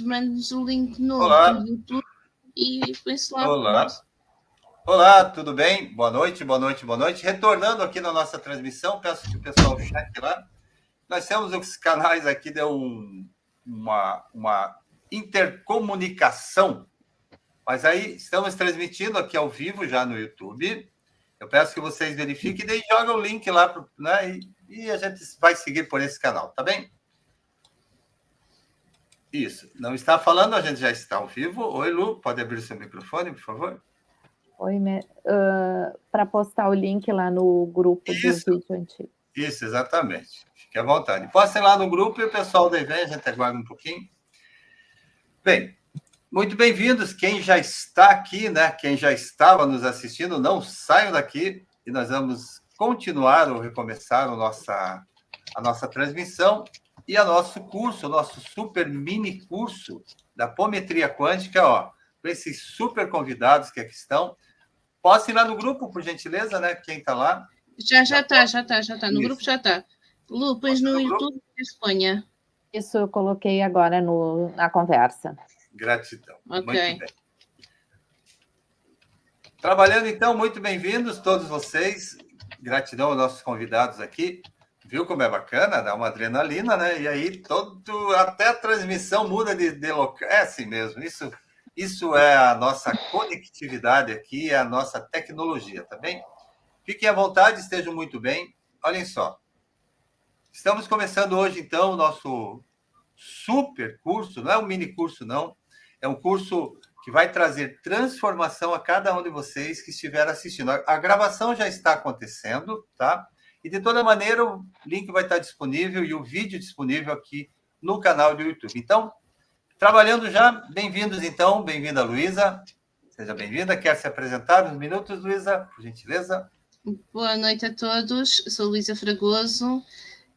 mande-nos o link novo Olá. do YouTube e põe-se lá. Olá. Olá, tudo bem? Boa noite, boa noite, boa noite. Retornando aqui na nossa transmissão, peço que o pessoal cheque lá. Nós temos os canais aqui, deu uma intercomunicação, mas aí estamos transmitindo aqui ao vivo já no YouTube. Eu peço que vocês verifiquem e daí joga o link lá, né? E a gente vai seguir por esse canal, tá bem? Isso. Não está falando, a gente já está ao vivo. Oi, Lu, pode abrir seu microfone, por favor? Oi, para postar o link lá no grupo do vídeo antigo. Isso, exatamente. Fique à vontade. Postem lá no grupo e o pessoal da IVEN, a gente aguarda um pouquinho. Bem, muito bem-vindos. Quem já está aqui, né? Quem já estava nos assistindo, não saiam daqui e nós vamos continuar ou recomeçar a nossa transmissão e o nosso curso, o nosso super mini curso da apometria quântica, ó, com esses super convidados que aqui estão. Posso ir lá no grupo, por gentileza, né? Quem está lá? Já está. No grupo já está. Lu, pões no YouTube e Espanha. Isso eu coloquei agora na conversa. Gratidão. Ok. Muito bem. Trabalhando, então, muito bem-vindos todos vocês. Gratidão aos nossos convidados aqui. Viu como é bacana? Dá uma adrenalina, né? E aí, até a transmissão muda de local. É assim mesmo. Isso é a nossa conectividade aqui, é a nossa tecnologia, tá bem? Fiquem à vontade, estejam muito bem. Olhem só. Estamos começando hoje, então, o nosso super curso. Não é um mini curso, não. É um curso que vai trazer transformação a cada um de vocês que estiver assistindo. A gravação já está acontecendo, tá? E, de toda maneira, o link vai estar disponível e o vídeo disponível aqui no canal do YouTube. Então, trabalhando já, bem-vindos, então. Bem-vinda, Luísa. Seja bem-vinda. Quer se apresentar uns minutos, Luísa, por gentileza? Boa noite a todos. Sou Luísa Fragoso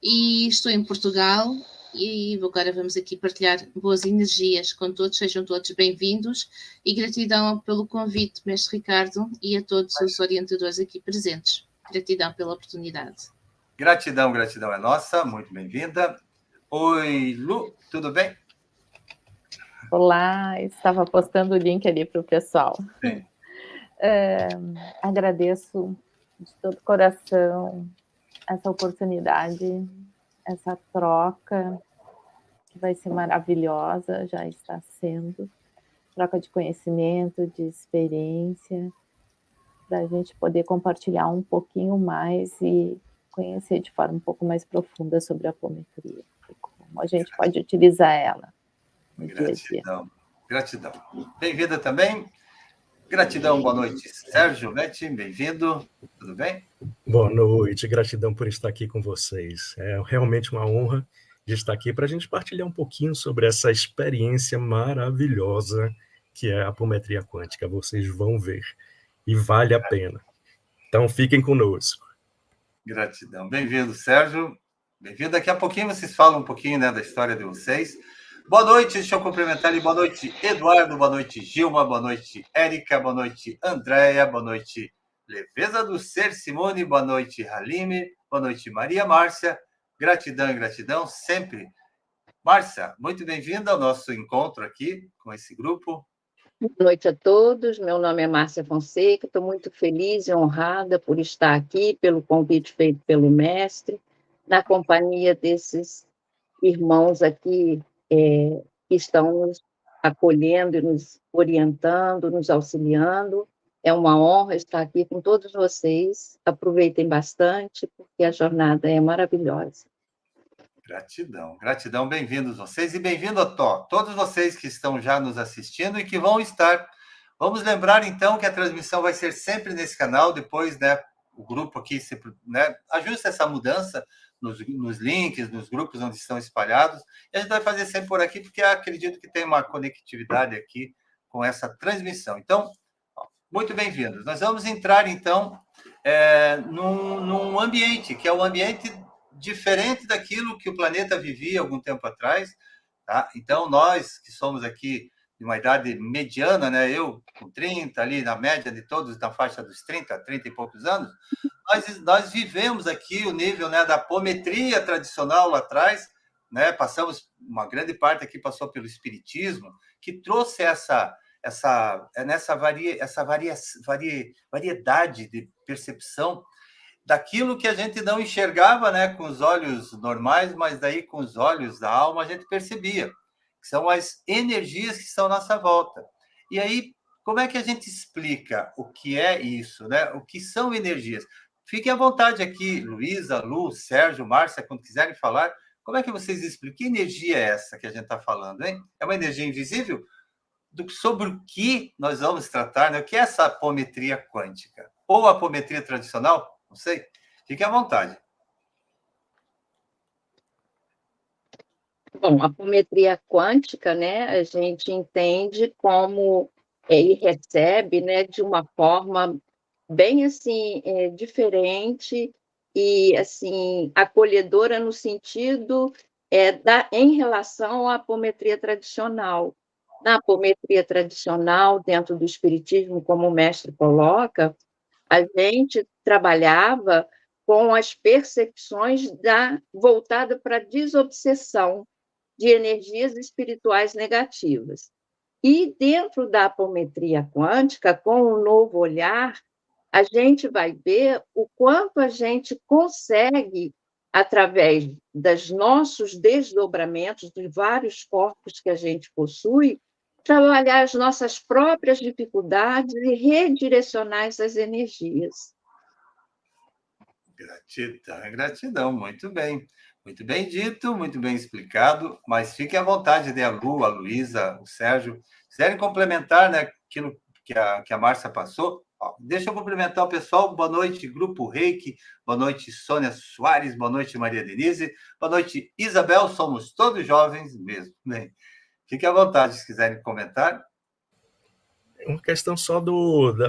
e estou em Portugal. E agora vamos aqui partilhar boas energias com todos. Sejam todos bem-vindos. E gratidão pelo convite, mestre Ricardo, e a todos os orientadores aqui presentes. Gratidão pela oportunidade. Gratidão é nossa. Muito bem-vinda. Oi, Lu, tudo bem? Olá, estava postando o link ali para o pessoal. Agradeço de todo o coração essa oportunidade, essa troca, que vai ser maravilhosa, já está sendo. Troca de conhecimento, de experiência, para a gente poder compartilhar um pouquinho mais e conhecer de forma um pouco mais profunda sobre a apometria, e como a gente pode utilizar ela. Gratidão. Bem-vinda também. Gratidão, boa noite. Sérgio Metti, bem-vindo. Tudo bem? Boa noite, gratidão por estar aqui com vocês. É realmente uma honra de estar aqui para a gente partilhar um pouquinho sobre essa experiência maravilhosa que é a apometria quântica. Vocês vão ver e vale a pena. Então, fiquem conosco. Gratidão. Bem-vindo, Sérgio. Bem-vindo. Daqui a pouquinho vocês falam um pouquinho, né, da história de vocês. Boa noite, deixa eu cumprimentar ali. Boa noite, Eduardo. Boa noite, Gilma. Boa noite, Érica. Boa noite, Andréia. Boa noite, Leveza do Ser, Simone. Boa noite, Halime. Boa noite, Maria Márcia. Gratidão e gratidão sempre. Márcia, muito bem-vinda ao nosso encontro aqui com esse grupo. Boa noite a todos. Meu nome é Márcia Fonseca. Estou muito feliz e honrada por estar aqui, pelo convite feito pelo mestre, na companhia desses irmãos aqui que estão nos acolhendo e nos orientando, nos auxiliando. É uma honra estar aqui com todos vocês. Aproveitem bastante, porque a jornada é maravilhosa. Gratidão, bem-vindos vocês e bem-vindo a todos vocês que estão já nos assistindo e que vão estar. Vamos lembrar, então, que a transmissão vai ser sempre nesse canal, depois, né, o grupo aqui sempre, né, ajusta essa mudança nos links, nos grupos onde estão espalhados, e a gente vai fazer sempre por aqui, porque acredito que tem uma conectividade aqui com essa transmissão. Então, muito bem-vindos. Nós vamos entrar, então, num ambiente, que é um ambiente diferente daquilo que o planeta vivia algum tempo atrás, tá? Então, nós que somos aqui de uma idade mediana, né? Eu com 30, ali na média de todos, na faixa dos 30 e poucos anos, nós vivemos aqui o nível, né, da apometria tradicional lá atrás, né? Passamos, uma grande parte aqui passou pelo espiritismo, que trouxe essa variedade de percepção daquilo que a gente não enxergava, né, com os olhos normais, mas daí com os olhos da alma a gente percebia, que são as energias que estão à nossa volta. E aí, como é que a gente explica o que é isso, né? O que são energias? Fiquem à vontade aqui, Luísa, Lu, Sérgio, Márcia, quando quiserem falar, como é que vocês explicam? Que energia é essa que a gente está falando, hein? É uma energia invisível? Sobre o que nós vamos tratar, né? O que é essa apometria quântica? Ou apometria tradicional? Não sei. Fique à vontade. Bom, a apometria quântica, né, a gente entende como ele recebe, né, de uma forma bem assim diferente e assim acolhedora no sentido em relação à apometria tradicional. Na apometria tradicional, dentro do espiritismo, como o mestre coloca, a gente trabalhava com as percepções voltada para a desobsessão de energias espirituais negativas. E dentro da apometria quântica, com um novo olhar, a gente vai ver o quanto a gente consegue, através dos nossos desdobramentos, de vários corpos que a gente possui, trabalhar as nossas próprias dificuldades e redirecionar essas energias. Gratidão, gratidão, muito bem. Muito bem dito, muito bem explicado, mas fiquem à vontade, né, a Lu, a Luísa, o Sérgio, se quiserem complementar, né, aquilo que a Márcia passou. Ó, deixa eu cumprimentar o pessoal. Boa noite, Grupo Reiki. Boa noite, Sônia Soares. Boa noite, Maria Denise. Boa noite, Isabel. Somos todos jovens mesmo. Bem, fiquem à vontade se quiserem comentar. É uma questão só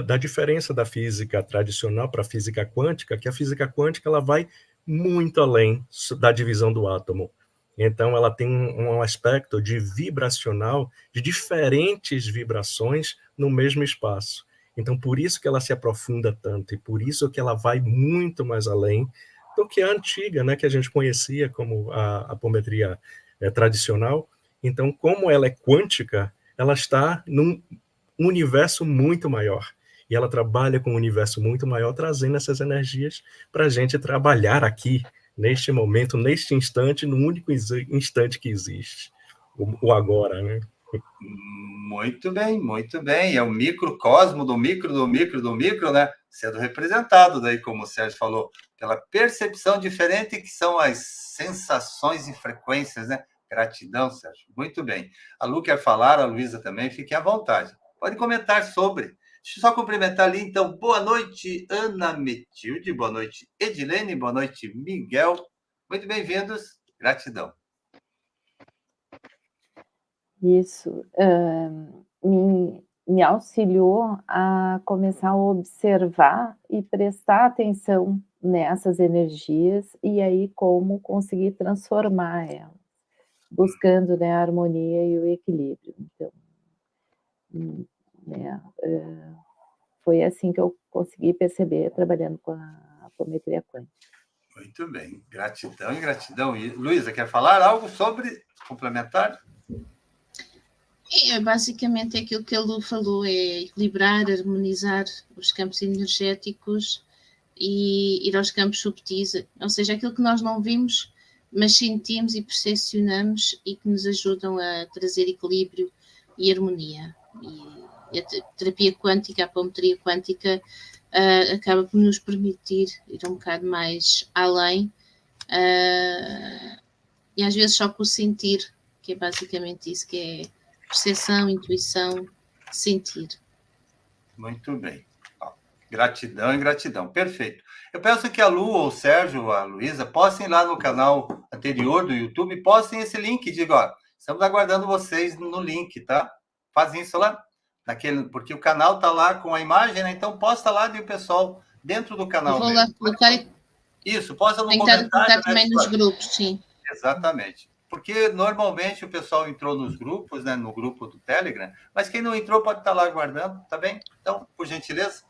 da diferença da física tradicional para a física quântica, que a física quântica ela vai muito além da divisão do átomo. Então, ela tem um aspecto de vibracional, de diferentes vibrações no mesmo espaço. Então, por isso que ela se aprofunda tanto, e por isso que ela vai muito mais além do que a antiga, né, que a gente conhecia como a apometria tradicional. Então, como ela é quântica, ela está num universo muito maior. E ela trabalha com um universo muito maior, trazendo essas energias para a gente trabalhar aqui, neste momento, neste instante, no único instante que existe, o agora, né? Muito bem, muito bem. É o microcosmo do micro, do micro, do micro, né? Sendo representado daí, como o Sérgio falou, pela percepção diferente que são as sensações e frequências, né? Gratidão, Sérgio. Muito bem. A Lu quer falar, a Luísa também, fiquem à vontade. Pode comentar sobre. Deixa eu só cumprimentar ali, então. Boa noite, Ana Metilde. Boa noite, Edilene. Boa noite, Miguel. Muito bem-vindos. Gratidão. Isso. Me auxiliou a começar a observar e prestar atenção nessas energias e aí como conseguir transformar elas, buscando, né, a harmonia e o equilíbrio. Então, né, foi assim que eu consegui perceber trabalhando com a apometria quântica. Muito bem, gratidão e gratidão. E, Luísa, quer falar algo sobre complementar? Basicamente aquilo que a Lu falou, é equilibrar, harmonizar os campos energéticos e ir aos campos subtis, ou seja, aquilo que nós não vimos, mas sentimos e percepcionamos e que nos ajudam a trazer equilíbrio e harmonia. E a terapia quântica, a apometria quântica, acaba por nos permitir ir um bocado mais além, e às vezes só com o sentir, que é basicamente isso, que é percepção, intuição, sentir. Muito bem. Gratidão e gratidão. Perfeito. Eu peço que a Lu, ou o Sérgio, a Luísa, postem lá no canal anterior do YouTube, postem esse link, digam, ó, estamos aguardando vocês no link, tá? Fazem isso lá, porque o canal tá lá com a imagem, né? Então posta lá e o pessoal dentro do canal. Eu vou lá colocar. Isso, posta no comentário. Tem que estar também né, nos grupos, sim. Exatamente. Porque normalmente o pessoal entrou nos grupos, né, no grupo do Telegram, mas quem não entrou pode estar lá aguardando, tá bem? Então, por gentileza,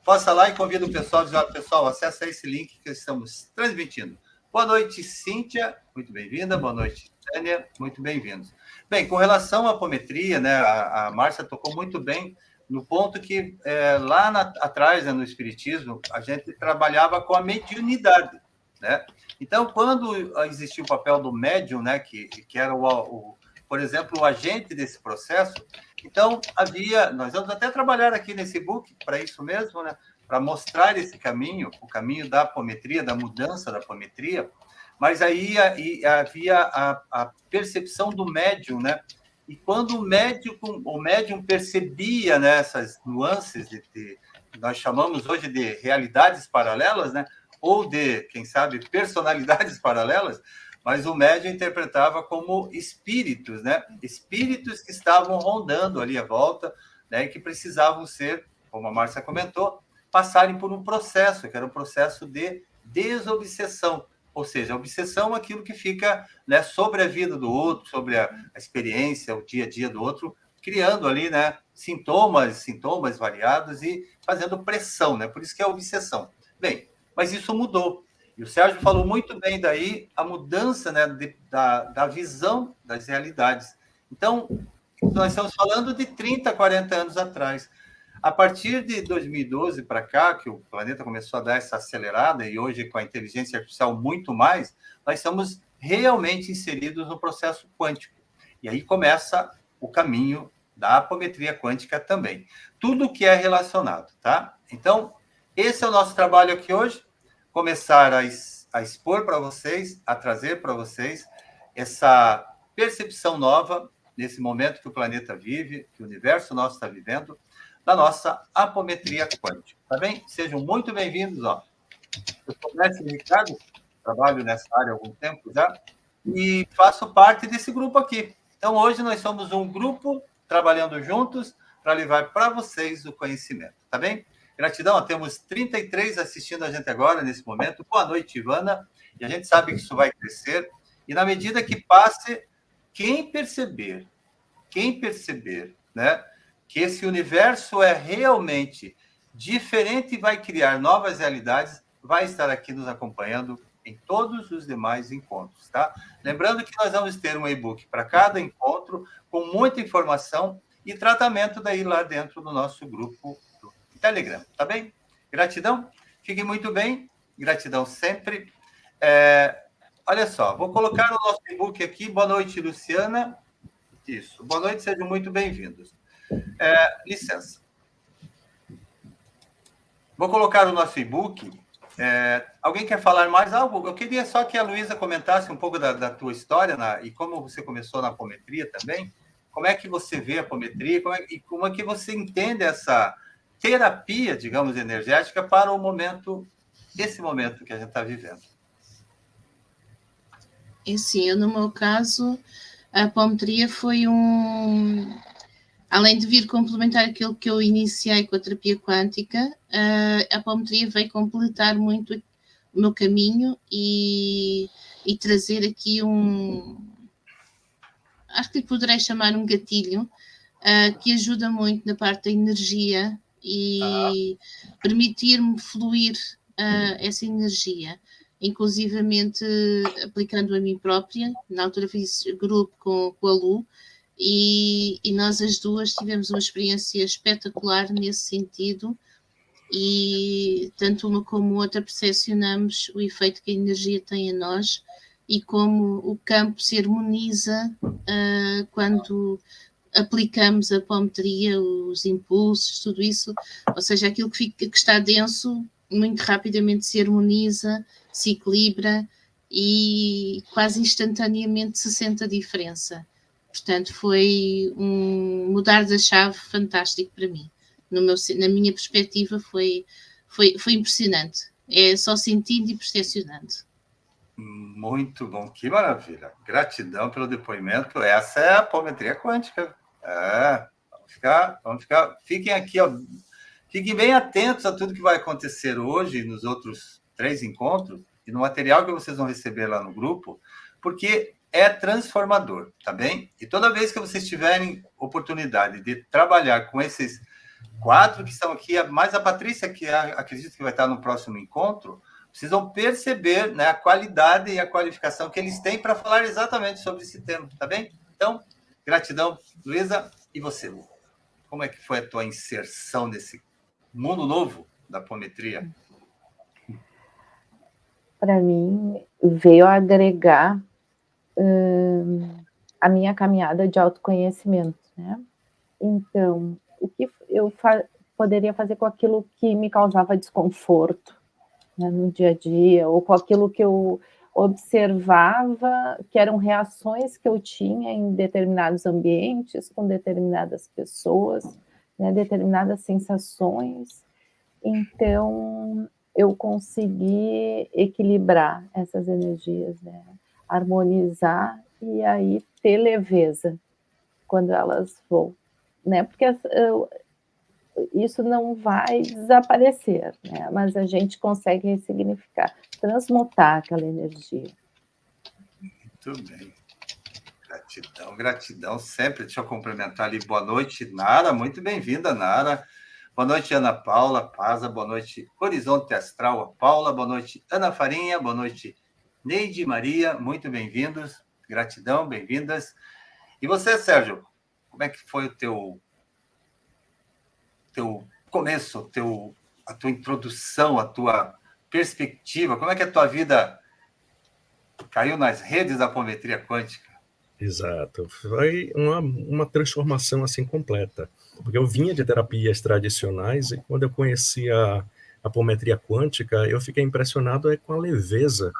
posta lá e convida o pessoal, diz, pessoal, acessa esse link que estamos transmitindo. Boa noite, Cíntia, muito bem-vinda. Boa noite, Sânia, muito bem-vindos. Bem, com relação à apometria, né, a Márcia tocou muito bem no ponto que lá atrás, né, no Espiritismo, a gente trabalhava com a mediunidade, né? Então, quando existia o papel do médium, né, que era, por exemplo, o agente desse processo, então nós vamos até trabalhar aqui nesse book para isso mesmo, né, para mostrar esse caminho, o caminho da apometria, da mudança da apometria, mas aí havia a percepção do médium, né? E quando o médium percebia, né, essas nuances nós chamamos hoje de realidades paralelas, né? Ou de, quem sabe, personalidades paralelas, mas o médium interpretava como espíritos, né? Espíritos que estavam rondando ali à volta, né? E que precisavam ser, como a Márcia comentou, passarem por um processo, que era um processo de desobsessão. Ou seja, a obsessão é aquilo que fica, né, sobre a vida do outro, sobre a experiência, o dia a dia do outro, criando ali, né, sintomas variados e fazendo pressão, né? Por isso que é a obsessão. Bem, mas isso mudou. E o Sérgio falou muito bem daí a mudança, né, da visão das realidades. Então, nós estamos falando de 30, 40 anos atrás. A partir de 2012 para cá, que o planeta começou a dar essa acelerada, e hoje com a inteligência artificial muito mais, nós estamos realmente inseridos no processo quântico. E aí começa o caminho da apometria quântica também. Tudo que é relacionado, tá? Então, esse é o nosso trabalho aqui hoje, começar a expor para vocês, a trazer para vocês essa percepção nova nesse momento que o planeta vive, que o universo nosso está vivendo, da nossa apometria quântica, tá bem? Sejam muito bem-vindos, ó. Eu sou o Mestre Ricardo, trabalho nessa área há algum tempo já, e faço parte desse grupo aqui. Então, hoje nós somos um grupo trabalhando juntos para levar para vocês o conhecimento, tá bem? Gratidão, ó, temos 33 assistindo a gente agora, nesse momento. Boa noite, Ivana. E a gente sabe que isso vai crescer. E na medida que passe, quem perceber, né, que esse universo é realmente diferente e vai criar novas realidades, vai estar aqui nos acompanhando em todos os demais encontros, tá? Lembrando que nós vamos ter um e-book para cada encontro, com muita informação e tratamento daí lá dentro do nosso grupo do Telegram, tá bem? Gratidão, fiquem muito bem, gratidão sempre. Olha só, vou colocar o nosso e-book aqui. Boa noite, Luciana. Isso, boa noite, sejam muito bem-vindos. Licença. Vou colocar o nosso e-book. Alguém quer falar mais algo? Eu queria só que a Luísa comentasse um pouco da tua história e como você começou na apometria também. Como é que você vê a apometria e como é que você entende essa terapia, digamos, energética para esse momento que a gente está vivendo. E sim, no meu caso, a apometria foi além de vir complementar aquilo que eu iniciei com a terapia quântica, a apometria veio completar muito o meu caminho e trazer aqui acho que poderei chamar um gatilho, que ajuda muito na parte da energia e permitir-me fluir essa energia, inclusivamente aplicando a mim própria. Na altura fiz grupo com a Lu, e nós as duas tivemos uma experiência espetacular nesse sentido, e tanto uma como outra percepcionamos o efeito que a energia tem em nós e como o campo se harmoniza quando aplicamos a apometria, os impulsos, tudo isso, ou seja, aquilo que está denso muito rapidamente se harmoniza, se equilibra e quase instantaneamente se sente a diferença. Portanto, foi um mudar da chave fantástico para mim. Na minha perspectiva, foi impressionante. É só sentindo e percepcionando. Muito bom, que maravilha. Gratidão pelo depoimento. Essa é a apometria quântica. Vamos ficar. Fiquem aqui, ó. Fiquem bem atentos a tudo que vai acontecer hoje nos outros 3 encontros e no material que vocês vão receber lá no grupo, porque é transformador, tá bem? E toda vez que vocês tiverem oportunidade de trabalhar com esses 4 que estão aqui, mais a Patrícia, que acredito que vai estar no próximo encontro, precisam perceber, né, a qualidade e a qualificação que eles têm para falar exatamente sobre esse tema, tá bem? Então, gratidão, Luísa. E você, Lu? Como é que foi a tua inserção nesse mundo novo da apometria? Para mim, veio agregar a minha caminhada de autoconhecimento, né? Então, o que eu poderia fazer com aquilo que me causava desconforto, né, no dia a dia, ou com aquilo que eu observava, que eram reações que eu tinha em determinados ambientes, com determinadas pessoas, né, determinadas sensações. Então, eu consegui equilibrar essas energias, né, harmonizar e aí ter leveza quando elas vão, né, porque isso não vai desaparecer, né? Mas a gente consegue ressignificar, transmutar aquela energia. Muito bem. Gratidão, gratidão sempre. Deixa eu cumprimentar ali. Boa noite, Nara. Muito bem-vinda, Nara. Boa noite, Ana Paula Paza. Boa noite, Horizonte Astral, a Paula. Boa noite, Ana Farinha. Boa noite, Neide Maria. Muito bem-vindos. Gratidão, bem-vindas. E você, Sérgio, como é que foi o teu começo, a tua introdução, a tua perspectiva? Como é que a tua vida caiu nas redes da apometria quântica? Exato. Foi uma transformação assim completa. Porque eu vinha de terapias tradicionais e quando eu conheci a apometria quântica, eu fiquei impressionado com a leveza,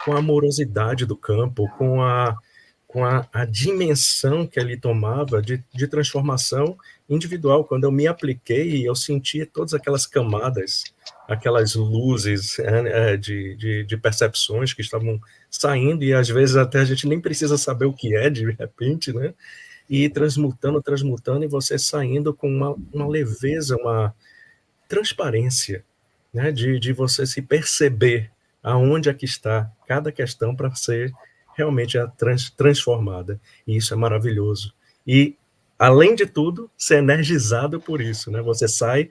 com a amorosidade do campo, com a dimensão que ele tomava de transformação individual. Quando eu me apliquei, eu senti todas aquelas camadas, aquelas luzes de percepções que estavam saindo, e às vezes até a gente nem precisa saber o que é, de repente, né? E transmutando, e você saindo com uma leveza, uma transparência, né? De você se perceber aonde é que está cada questão para ser realmente transformada. E isso é maravilhoso. E, além de tudo, ser energizado por isso, né? Você sai,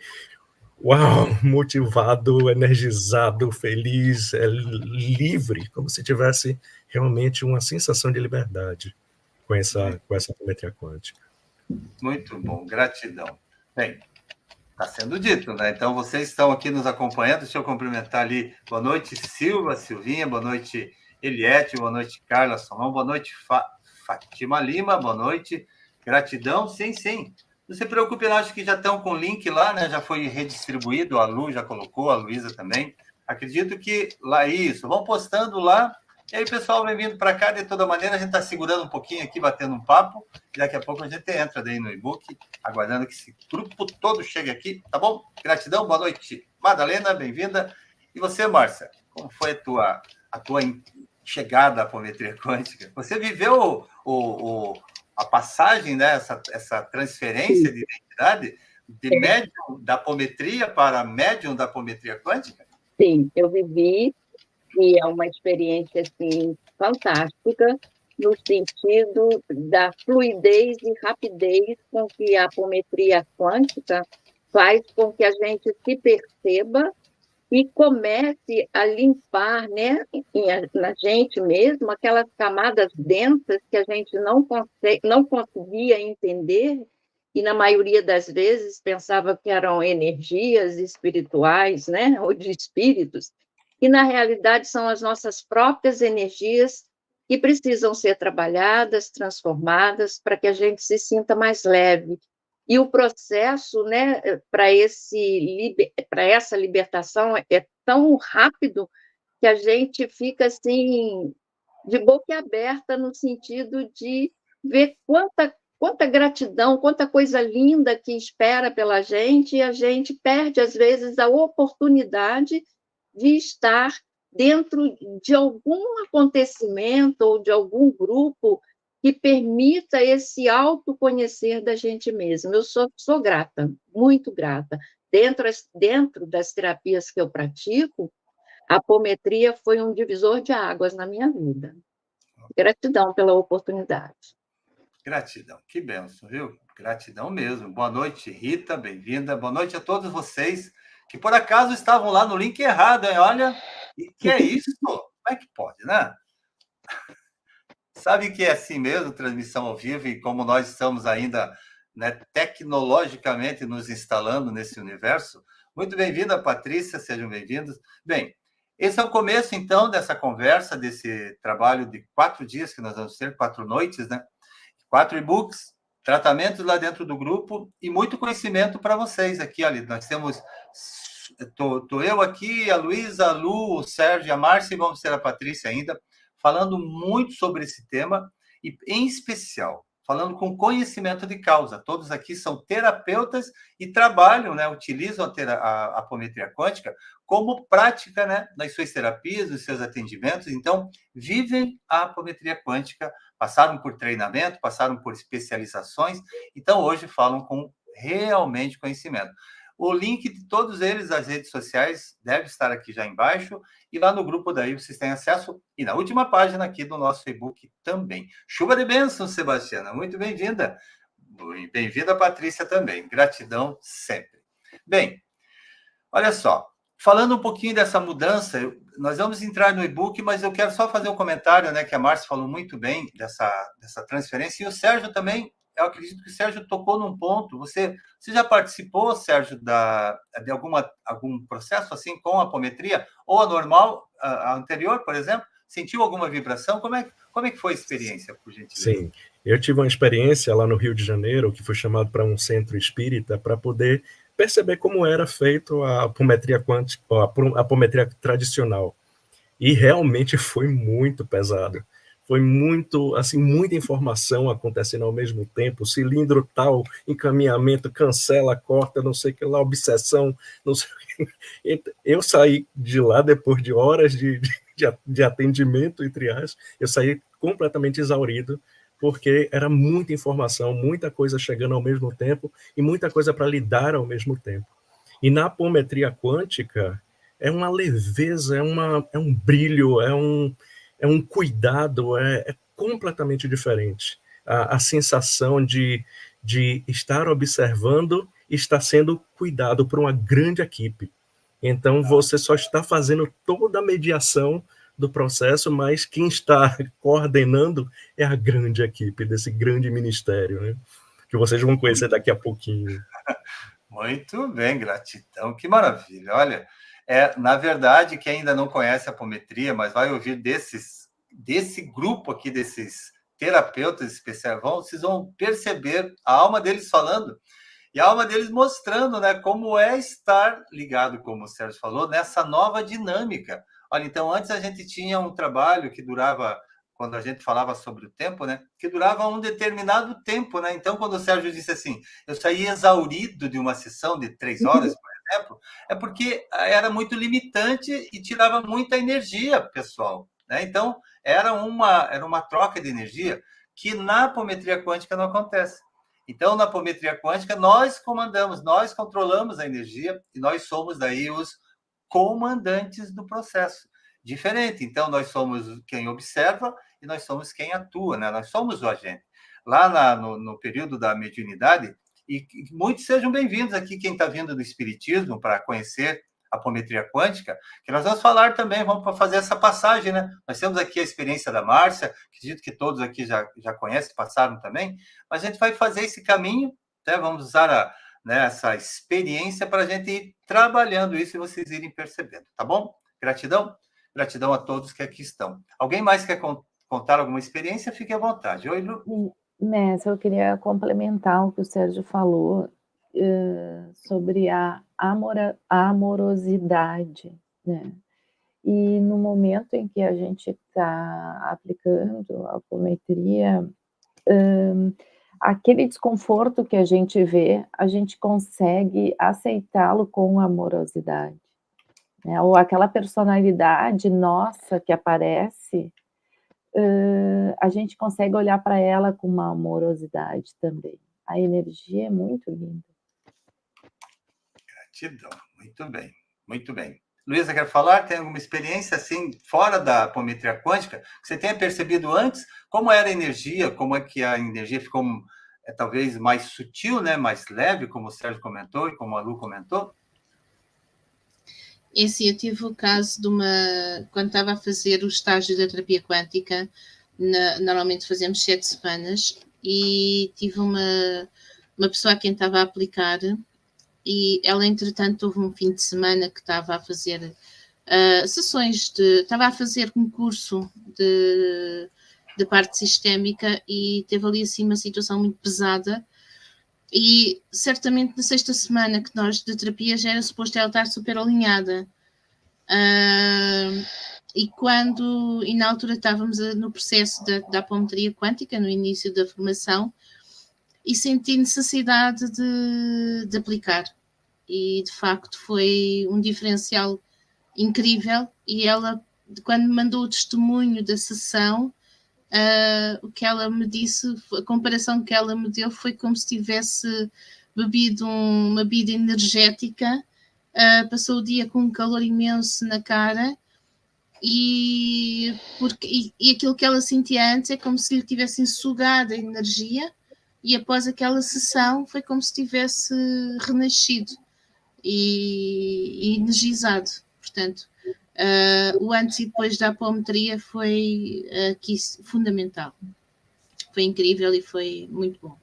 uau, motivado, energizado, feliz, livre, como se tivesse realmente uma sensação de liberdade com essa apometria quântica. Muito bom, gratidão. Bem, está sendo dito, né? Então, vocês estão aqui nos acompanhando. Deixa eu cumprimentar ali. Boa noite, Silva, Silvinha. Boa noite, Eliette. Boa noite, Carla Solon. Boa noite, Fátima Lima. Boa noite. Gratidão. Sim, sim. Não se preocupe, eu acho que já estão com o link lá, né? Já foi redistribuído. A Lu já colocou, a Luísa também. Acredito que lá, isso. Vão postando lá. E aí, pessoal, bem-vindo para cá. De toda maneira, a gente está segurando um pouquinho aqui, batendo um papo. E daqui a pouco a gente entra daí no e-book, aguardando que esse grupo todo chegue aqui, tá bom? Gratidão, boa noite, Madalena, bem-vinda. E você, Márcia, como foi a tua chegada à apometria quântica? Você viveu a passagem, né, essa transferência de identidade de médium da apometria para médium da apometria quântica? Sim, eu vivi, e é uma experiência assim, fantástica, no sentido da fluidez e rapidez com que a apometria quântica faz com que a gente se perceba e comece a limpar, né, na gente mesmo, aquelas camadas densas que a gente não conseguia entender, e na maioria das vezes pensava que eram energias espirituais, né, ou de espíritos, e na realidade são as nossas próprias energias que precisam ser trabalhadas, transformadas, para que a gente se sinta mais leve. E o processo, né, para essa libertação é tão rápido que a gente fica assim, de boca aberta, no sentido de ver quanta gratidão, quanta coisa linda que espera pela gente, e a gente perde, às vezes, a oportunidade de estar dentro de algum acontecimento ou de algum grupo que permita esse autoconhecer da gente mesma. Eu sou grata, muito grata. Dentro das terapias que eu pratico, a apometria foi um divisor de águas na minha vida. Gratidão pela oportunidade. Gratidão, que benção, viu? Gratidão mesmo. Boa noite, Rita, bem-vinda. Boa noite a todos vocês que por acaso estavam lá no link errado, hein? Olha, e que é isso? Como é que pode, né? Sabe que é assim mesmo, transmissão ao vivo, e como nós estamos ainda, né, tecnologicamente nos instalando nesse universo. Muito bem-vinda, Patrícia, sejam bem-vindos. Bem, esse é o começo, então, dessa conversa, desse trabalho de 4 dias que nós vamos ter, 4 noites, né? 4 e-books, tratamentos lá dentro do grupo e muito conhecimento para vocês aqui. Olha, nós temos... Tô eu aqui, a Luísa, a Lu, o Sérgio, a Márcia, e vamos ter a Patrícia ainda, falando muito sobre esse tema, e em especial, falando com conhecimento de causa. Todos aqui são terapeutas e trabalham, né, utilizam a apometria quântica como prática, né, nas suas terapias, nos seus atendimentos. Então, vivem a apometria quântica, passaram por treinamento, passaram por especializações, então hoje falam com realmente conhecimento. O link de todos eles, das redes sociais, deve estar aqui já embaixo, e lá no grupo daí vocês têm acesso, e na última página aqui do nosso e-book também. Chuva de bênçãos, Sebastiana, muito bem-vinda. Bem-vinda, Patrícia, também. Gratidão sempre. Bem, olha só, falando um pouquinho dessa mudança, nós vamos entrar no e-book, mas eu quero só fazer um comentário, né, que a Márcia falou muito bem dessa transferência, e o Sérgio também. Eu acredito que o Sérgio tocou num ponto. Você já participou, Sérgio, de algum processo assim com a apometria? Ou a normal, a anterior, por exemplo? Sentiu alguma vibração? Como é que foi a experiência, por gentileza? Sim, eu tive uma experiência lá no Rio de Janeiro, que fui chamado para um centro espírita para poder perceber como era feito a apometria quântica, a apometria tradicional. E realmente foi muito pesado. Foi muito, assim, muita informação acontecendo ao mesmo tempo, cilindro tal, encaminhamento, cancela, corta, não sei o que lá, obsessão, não sei o que. Eu saí de lá depois de horas de atendimento, entre aspas, eu saí completamente exaurido, porque era muita informação, muita coisa chegando ao mesmo tempo e muita coisa para lidar ao mesmo tempo. E na apometria quântica, é uma leveza, é um brilho, é um cuidado, é completamente diferente. A sensação de estar observando e estar sendo cuidado por uma grande equipe. Então, você só está fazendo toda a mediação do processo, mas quem está coordenando é a grande equipe desse grande ministério, né? Que vocês vão conhecer daqui a pouquinho. Muito bem, gratidão, que maravilha. Olha, na verdade, quem ainda não conhece a apometria, mas vai ouvir desse grupo aqui, desses terapeutas especiais, vocês vão perceber a alma deles falando, e a alma deles mostrando, né, como é estar ligado, como o Sérgio falou, nessa nova dinâmica. Olha, então, antes a gente tinha um trabalho que durava, quando a gente falava sobre o tempo, né, que durava um determinado tempo, né? Então, quando o Sérgio disse assim, eu saí exaurido de uma sessão de 3 horas, por exemplo, é porque era muito limitante e tirava muita energia, pessoal, né? Então, era uma troca de energia que na apometria quântica não acontece. Então, na apometria quântica, nós comandamos, nós controlamos a energia e nós somos daí os comandantes do processo. Diferente, então, nós somos quem observa e nós somos quem atua, né? Nós somos o agente. Lá no período da mediunidade, e muitos sejam bem-vindos aqui, quem está vindo do Espiritismo, para conhecer a apometria quântica, que nós vamos falar também, vamos fazer essa passagem, né? Nós temos aqui a experiência da Márcia, acredito que todos aqui já conhecem, passaram também, mas a gente vai fazer esse caminho, né? Vamos usar essa experiência para a gente ir trabalhando isso e vocês irem percebendo, tá bom? Gratidão? Gratidão a todos que aqui estão. Alguém mais quer contar alguma experiência? Fique à vontade. Oi, Lu. Mestre, eu queria complementar o que o Sérgio falou sobre a amorosidade, né? E no momento em que a gente está aplicando a apometria, aquele desconforto que a gente vê, a gente consegue aceitá-lo com amorosidade, né? Ou aquela personalidade nossa que aparece, a gente consegue olhar para ela com uma amorosidade também. A energia é muito linda. Gratidão, muito bem, muito bem. Luísa, quer falar? Tem alguma experiência assim, fora da apometria quântica, que você tenha percebido antes? Como era a energia? Como é que a energia ficou talvez mais sutil, né? Mais leve, como o Sérgio comentou e como a Lu comentou? É assim, eu tive o caso de quando estava a fazer o estágio da terapia quântica, normalmente fazemos 7 semanas, e tive uma pessoa a quem estava a aplicar, e ela, entretanto, houve um fim de semana que estava a fazer sessões estava a fazer um curso de parte sistémica, e teve ali assim uma situação muito pesada, e certamente na 6ª semana que nós de terapia já era suposto ela estar super alinhada. E na altura estávamos no processo da apometria quântica, no início da formação, e senti necessidade de aplicar. E de facto foi um diferencial incrível. E ela, quando me mandou o testemunho da sessão, o que ela me disse, a comparação que ela me deu foi como se tivesse bebido uma bebida energética, passou o dia com um calor imenso na cara, e aquilo que ela sentia antes é como se lhe tivessem sugado a energia, e após aquela sessão foi como se tivesse renascido e energizado. Portanto, o antes e depois da apometria foi aqui fundamental. Foi incrível e foi muito bom.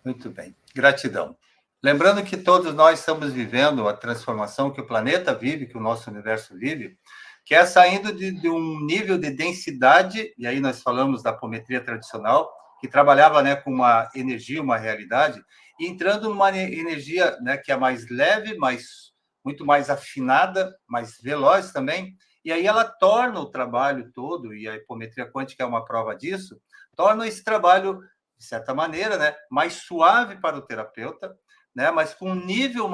Muito bem. Gratidão. Lembrando que todos nós estamos vivendo a transformação que o planeta vive, que o nosso universo vive, que é saindo de um nível de densidade, e aí nós falamos da apometria tradicional, que trabalhava, né, com uma energia, uma realidade, e entrando numa energia, né, que é mais leve, muito mais afinada, mais veloz também, e aí ela torna o trabalho todo, e a apometria quântica é uma prova disso, torna esse trabalho, de certa maneira, né, mais suave para o terapeuta, né, mas com um nível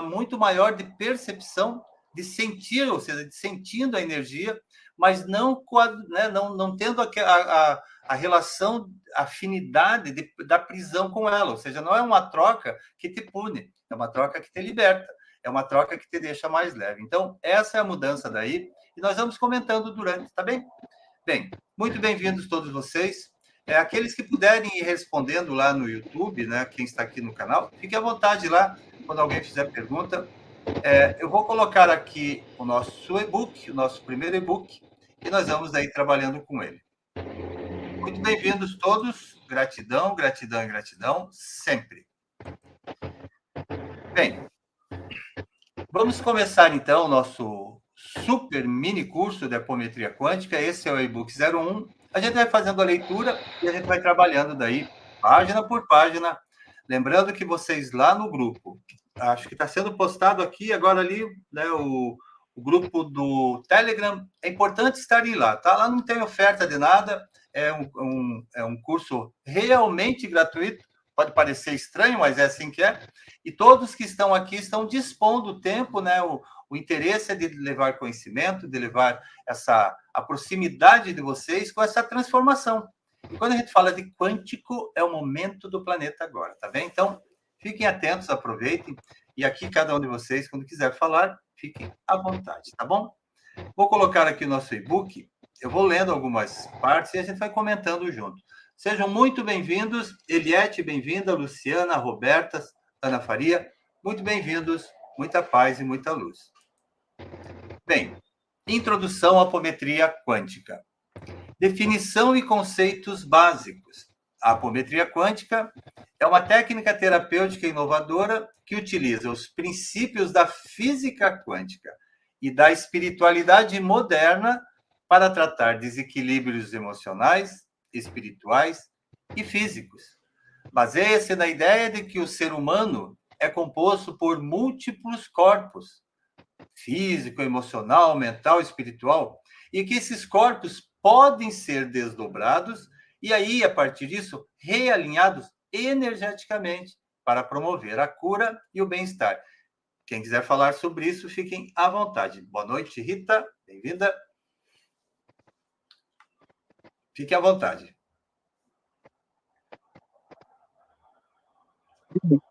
muito maior de percepção, de sentir, ou seja, de sentindo a energia, mas não tendo a relação, a afinidade da prisão com ela. Ou seja, não é uma troca que te pune, é uma troca que te liberta, é uma troca que te deixa mais leve. Então, essa é a mudança daí, e nós vamos comentando durante, tá bem? Bem, muito bem-vindos todos vocês. Aqueles que puderem ir respondendo lá no YouTube, né, quem está aqui no canal, fique à vontade lá, quando alguém fizer pergunta. Eu vou colocar aqui o nosso e-book, o nosso primeiro e-book, e nós vamos aí trabalhando com ele. Muito bem-vindos todos. Gratidão, gratidão e gratidão, sempre. Bem, vamos começar então o nosso super mini curso de apometria quântica. Esse é o e-book 01. A gente vai fazendo a leitura e a gente vai trabalhando daí, página por página. Lembrando que vocês lá no grupo, acho que está sendo postado aqui agora ali, né, o grupo do Telegram, é importante estarem lá, tá? Lá não tem oferta de nada, é um curso realmente gratuito, pode parecer estranho, mas é assim que é, e todos que estão aqui estão dispondo do tempo, né? O interesse é de levar conhecimento, de levar a proximidade de vocês com essa transformação. E quando a gente fala de quântico, é o momento do planeta agora, tá bem? Então, fiquem atentos, aproveitem. E aqui, cada um de vocês, quando quiser falar, fiquem à vontade, tá bom? Vou colocar aqui o nosso e-book. Eu vou lendo algumas partes e a gente vai comentando junto. Sejam muito bem-vindos. Eliette, bem-vinda. Luciana, Roberta, Ana Faria, muito bem-vindos. Muita paz e muita luz. Bem, introdução à apometria quântica. Definição e conceitos básicos. A apometria quântica é uma técnica terapêutica inovadora que utiliza os princípios da física quântica e da espiritualidade moderna para tratar desequilíbrios emocionais, espirituais e físicos. Baseia-se na ideia de que o ser humano é composto por múltiplos corpos, físico, emocional, mental, espiritual, e que esses corpos podem ser desdobrados e aí, a partir disso, realinhados energeticamente para promover a cura e o bem-estar. Quem quiser falar sobre isso, fiquem à vontade. Boa noite, Rita. Bem-vinda. Fique à vontade.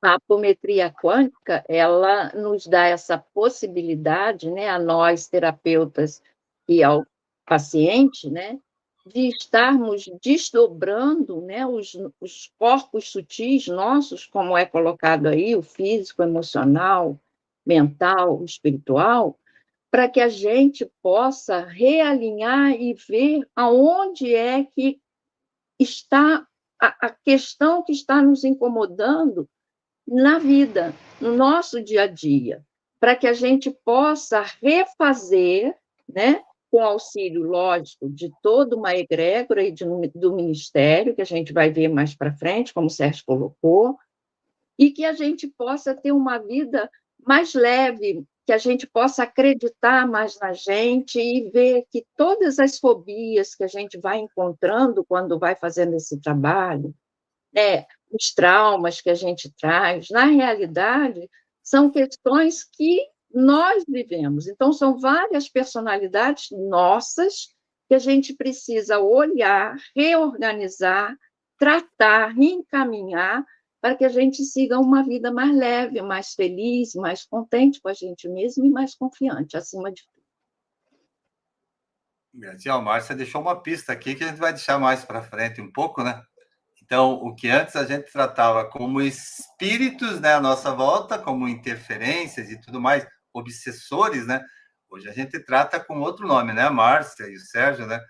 A apometria quântica, ela nos dá essa possibilidade, né, a nós, terapeutas, e ao paciente, né, de estarmos desdobrando, né, os corpos sutis nossos, como é colocado aí, o físico, emocional, mental, espiritual, para que a gente possa realinhar e ver aonde é que está a questão que está nos incomodando na vida, no nosso dia a dia, para que a gente possa refazer, né, com auxílio, lógico, de toda uma egrégora e do Ministério, que a gente vai ver mais para frente, como o Sérgio colocou, e que a gente possa ter uma vida mais leve, que a gente possa acreditar mais na gente e ver que todas as fobias que a gente vai encontrando quando vai fazendo esse trabalho, os traumas que a gente traz, na realidade, são questões que nós vivemos. Então, são várias personalidades nossas que a gente precisa olhar, reorganizar, tratar, reencaminhar, para que a gente siga uma vida mais leve, mais feliz, mais contente com a gente mesmo e mais confiante, acima de tudo. Graciela, Márcia deixou uma pista aqui que a gente vai deixar mais para frente um pouco, né? Então, o que antes a gente tratava como espíritos, né, à nossa volta, como interferências e tudo mais, obsessores, né? Hoje a gente trata com outro nome, né? A Márcia e o Sérgio, né?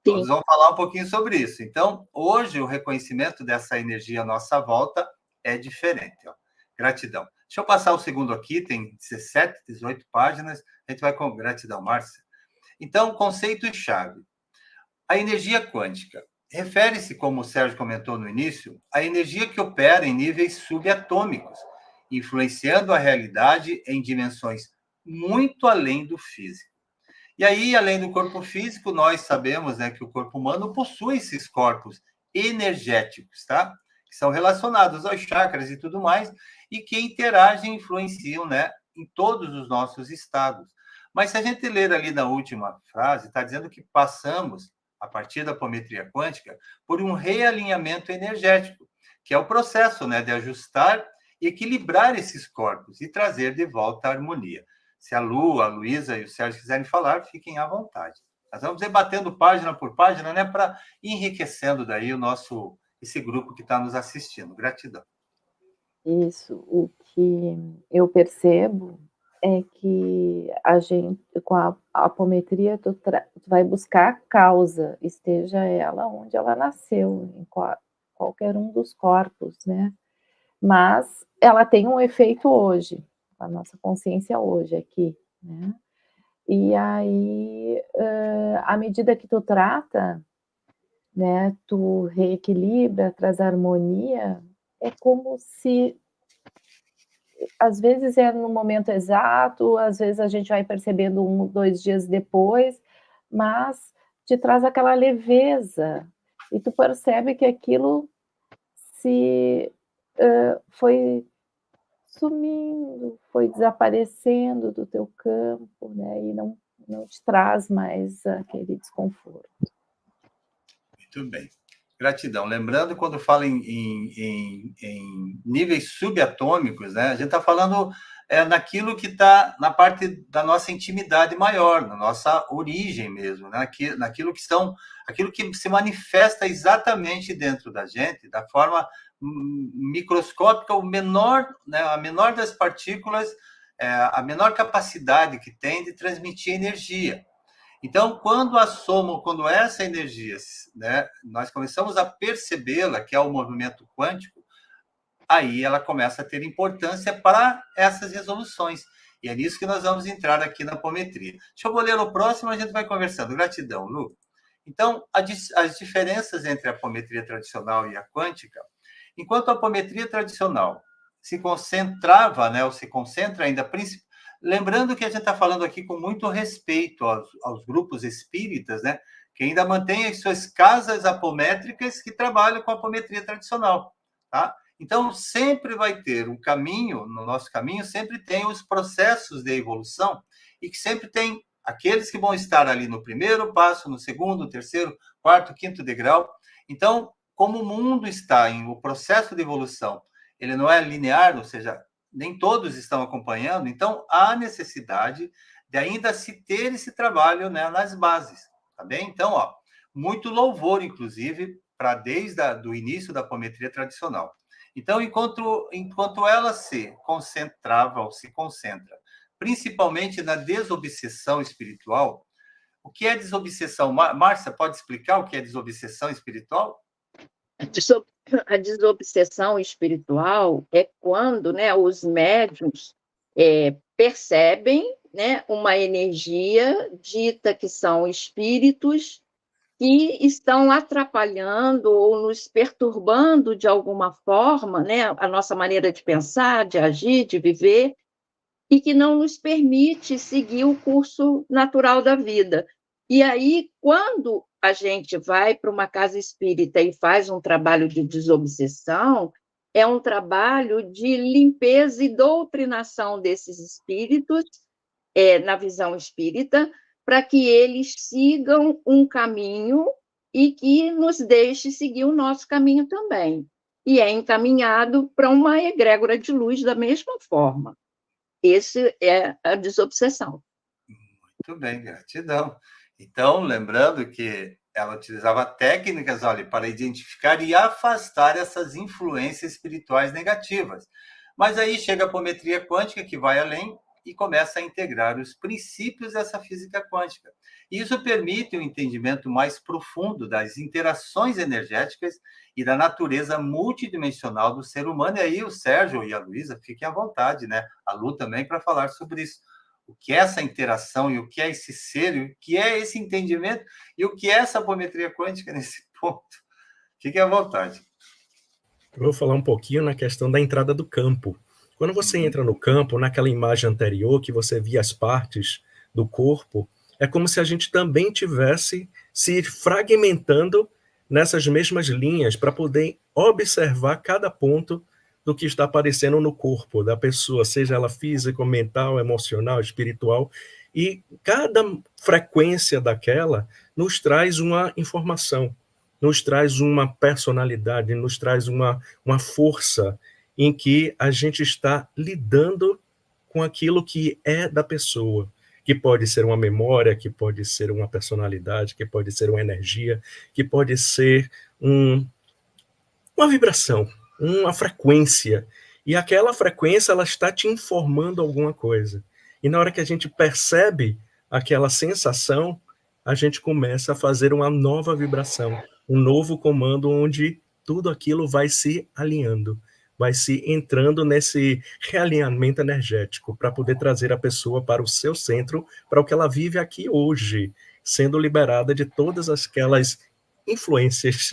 Todos Sim. vão falar um pouquinho sobre isso. Então, hoje, o reconhecimento dessa energia à nossa volta é diferente. Ó. Gratidão. Deixa eu passar o segundo aqui, tem 17, 18 páginas. A gente vai com gratidão, Márcia. Então, conceito-chave. A energia quântica refere-se, como o Sérgio comentou no início, à energia que opera em níveis subatômicos, influenciando a realidade em dimensões muito além do físico. E aí, além do corpo físico, nós sabemos, né, que o corpo humano possui esses corpos energéticos, tá? Que são relacionados aos chakras e tudo mais, e que interagem e influenciam, né, em todos os nossos estados. Mas se a gente ler ali na última frase, está dizendo que passamos, a partir da apometria quântica, por um realinhamento energético, que é o processo, né, de ajustar e equilibrar esses corpos e trazer de volta a harmonia. Se a Lu, a Luísa e o Sérgio quiserem falar, fiquem à vontade. Nós vamos ir batendo página por página, né, para enriquecendo daí esse grupo que está nos assistindo. Gratidão. Isso, o que eu percebo é que a gente, com a apometria, tu vai buscar a causa, esteja ela onde ela nasceu, em qualquer um dos corpos, né? Mas ela tem um efeito hoje, a nossa consciência hoje aqui, né? E aí, à medida que tu trata, né, tu reequilibra, traz harmonia, é como se, às vezes é no momento exato, às vezes a gente vai percebendo 1, 2 dias depois, mas te traz aquela leveza, e tu percebe que aquilo foi sumindo, foi desaparecendo do teu campo, né, e não te traz mais aquele desconforto. Muito bem. Gratidão. Lembrando, quando fala em níveis subatômicos, né, a gente está falando naquilo que está na parte da nossa intimidade maior, na nossa origem mesmo, né, aquilo que se manifesta exatamente dentro da gente, da forma microscópica, né, a menor das partículas, a menor capacidade que tem de transmitir energia. Então, quando essa energia, né, nós começamos a percebê-la, que é o movimento quântico, aí ela começa a ter importância para essas resoluções. E é nisso que nós vamos entrar aqui na apometria. Deixa eu ler o próximo, a gente vai conversando. Gratidão, Lu. Então, as diferenças entre a apometria tradicional e a quântica, enquanto a apometria tradicional se concentrava, né, ou se concentra ainda principalmente. Lembrando que a gente está falando aqui com muito respeito aos grupos espíritas, né, que ainda mantêm as suas casas apométricas que trabalham com a apometria tradicional. Tá? Então, sempre vai ter um caminho, no nosso caminho, sempre tem os processos de evolução, e que sempre tem aqueles que vão estar ali no primeiro passo, no segundo, terceiro, quarto, quinto degrau. Então, como o mundo está em o processo de evolução, ele não é linear, ou seja, nem todos estão acompanhando, então há necessidade de ainda se ter esse trabalho, né, nas bases, tá bem? Então, muito louvor, inclusive, para desde o início da apometria tradicional. Então, enquanto ela se concentrava ou se concentra, principalmente na desobsessão espiritual, o que é desobsessão? Márcia, pode explicar o que é desobsessão espiritual? A desobsessão espiritual é quando, né, os médiuns percebem, né, uma energia dita que são espíritos que estão atrapalhando ou nos perturbando de alguma forma, né, a nossa maneira de pensar, de agir, de viver, e que não nos permite seguir o curso natural da vida. E aí, quando a gente vai para uma casa espírita e faz um trabalho de desobsessão, é um trabalho de limpeza e doutrinação desses espíritos, na visão espírita, para que eles sigam um caminho e que nos deixe seguir o nosso caminho também. E é encaminhado para uma egrégora de luz da mesma forma. Esse é a desobsessão. Muito bem, gratidão. Então, lembrando que ela utilizava técnicas, olha, para identificar e afastar essas influências espirituais negativas. Mas aí chega a apometria quântica, que vai além e começa a integrar os princípios dessa física quântica. Isso permite um entendimento mais profundo das interações energéticas e da natureza multidimensional do ser humano. E aí o Sérgio e a Luísa fiquem à vontade, né? A Lu também, para falar sobre isso. O que é essa interação e o que é esse ser, e o que é esse entendimento e o que é essa apometria quântica nesse ponto. Fiquem à vontade. Eu vou falar um pouquinho na questão da entrada do campo. Quando você entra no campo, naquela imagem anterior que você via as partes do corpo, é como se a gente também tivesse se fragmentando nessas mesmas linhas para poder observar cada ponto do que está aparecendo no corpo da pessoa, seja ela física, mental, emocional, espiritual, e cada frequência daquela nos traz uma informação, nos traz uma personalidade, nos traz uma força em que a gente está lidando com aquilo que é da pessoa, que pode ser uma memória, que pode ser uma personalidade, que pode ser uma energia, que pode ser uma vibração, uma frequência. E aquela frequência, ela está te informando alguma coisa. E na hora que a gente percebe aquela sensação, a gente começa a fazer uma nova vibração, um novo comando onde tudo aquilo vai se alinhando, vai se entrando nesse realinhamento energético para poder trazer a pessoa para o seu centro, para o que ela vive aqui hoje, sendo liberada de todas aquelas influências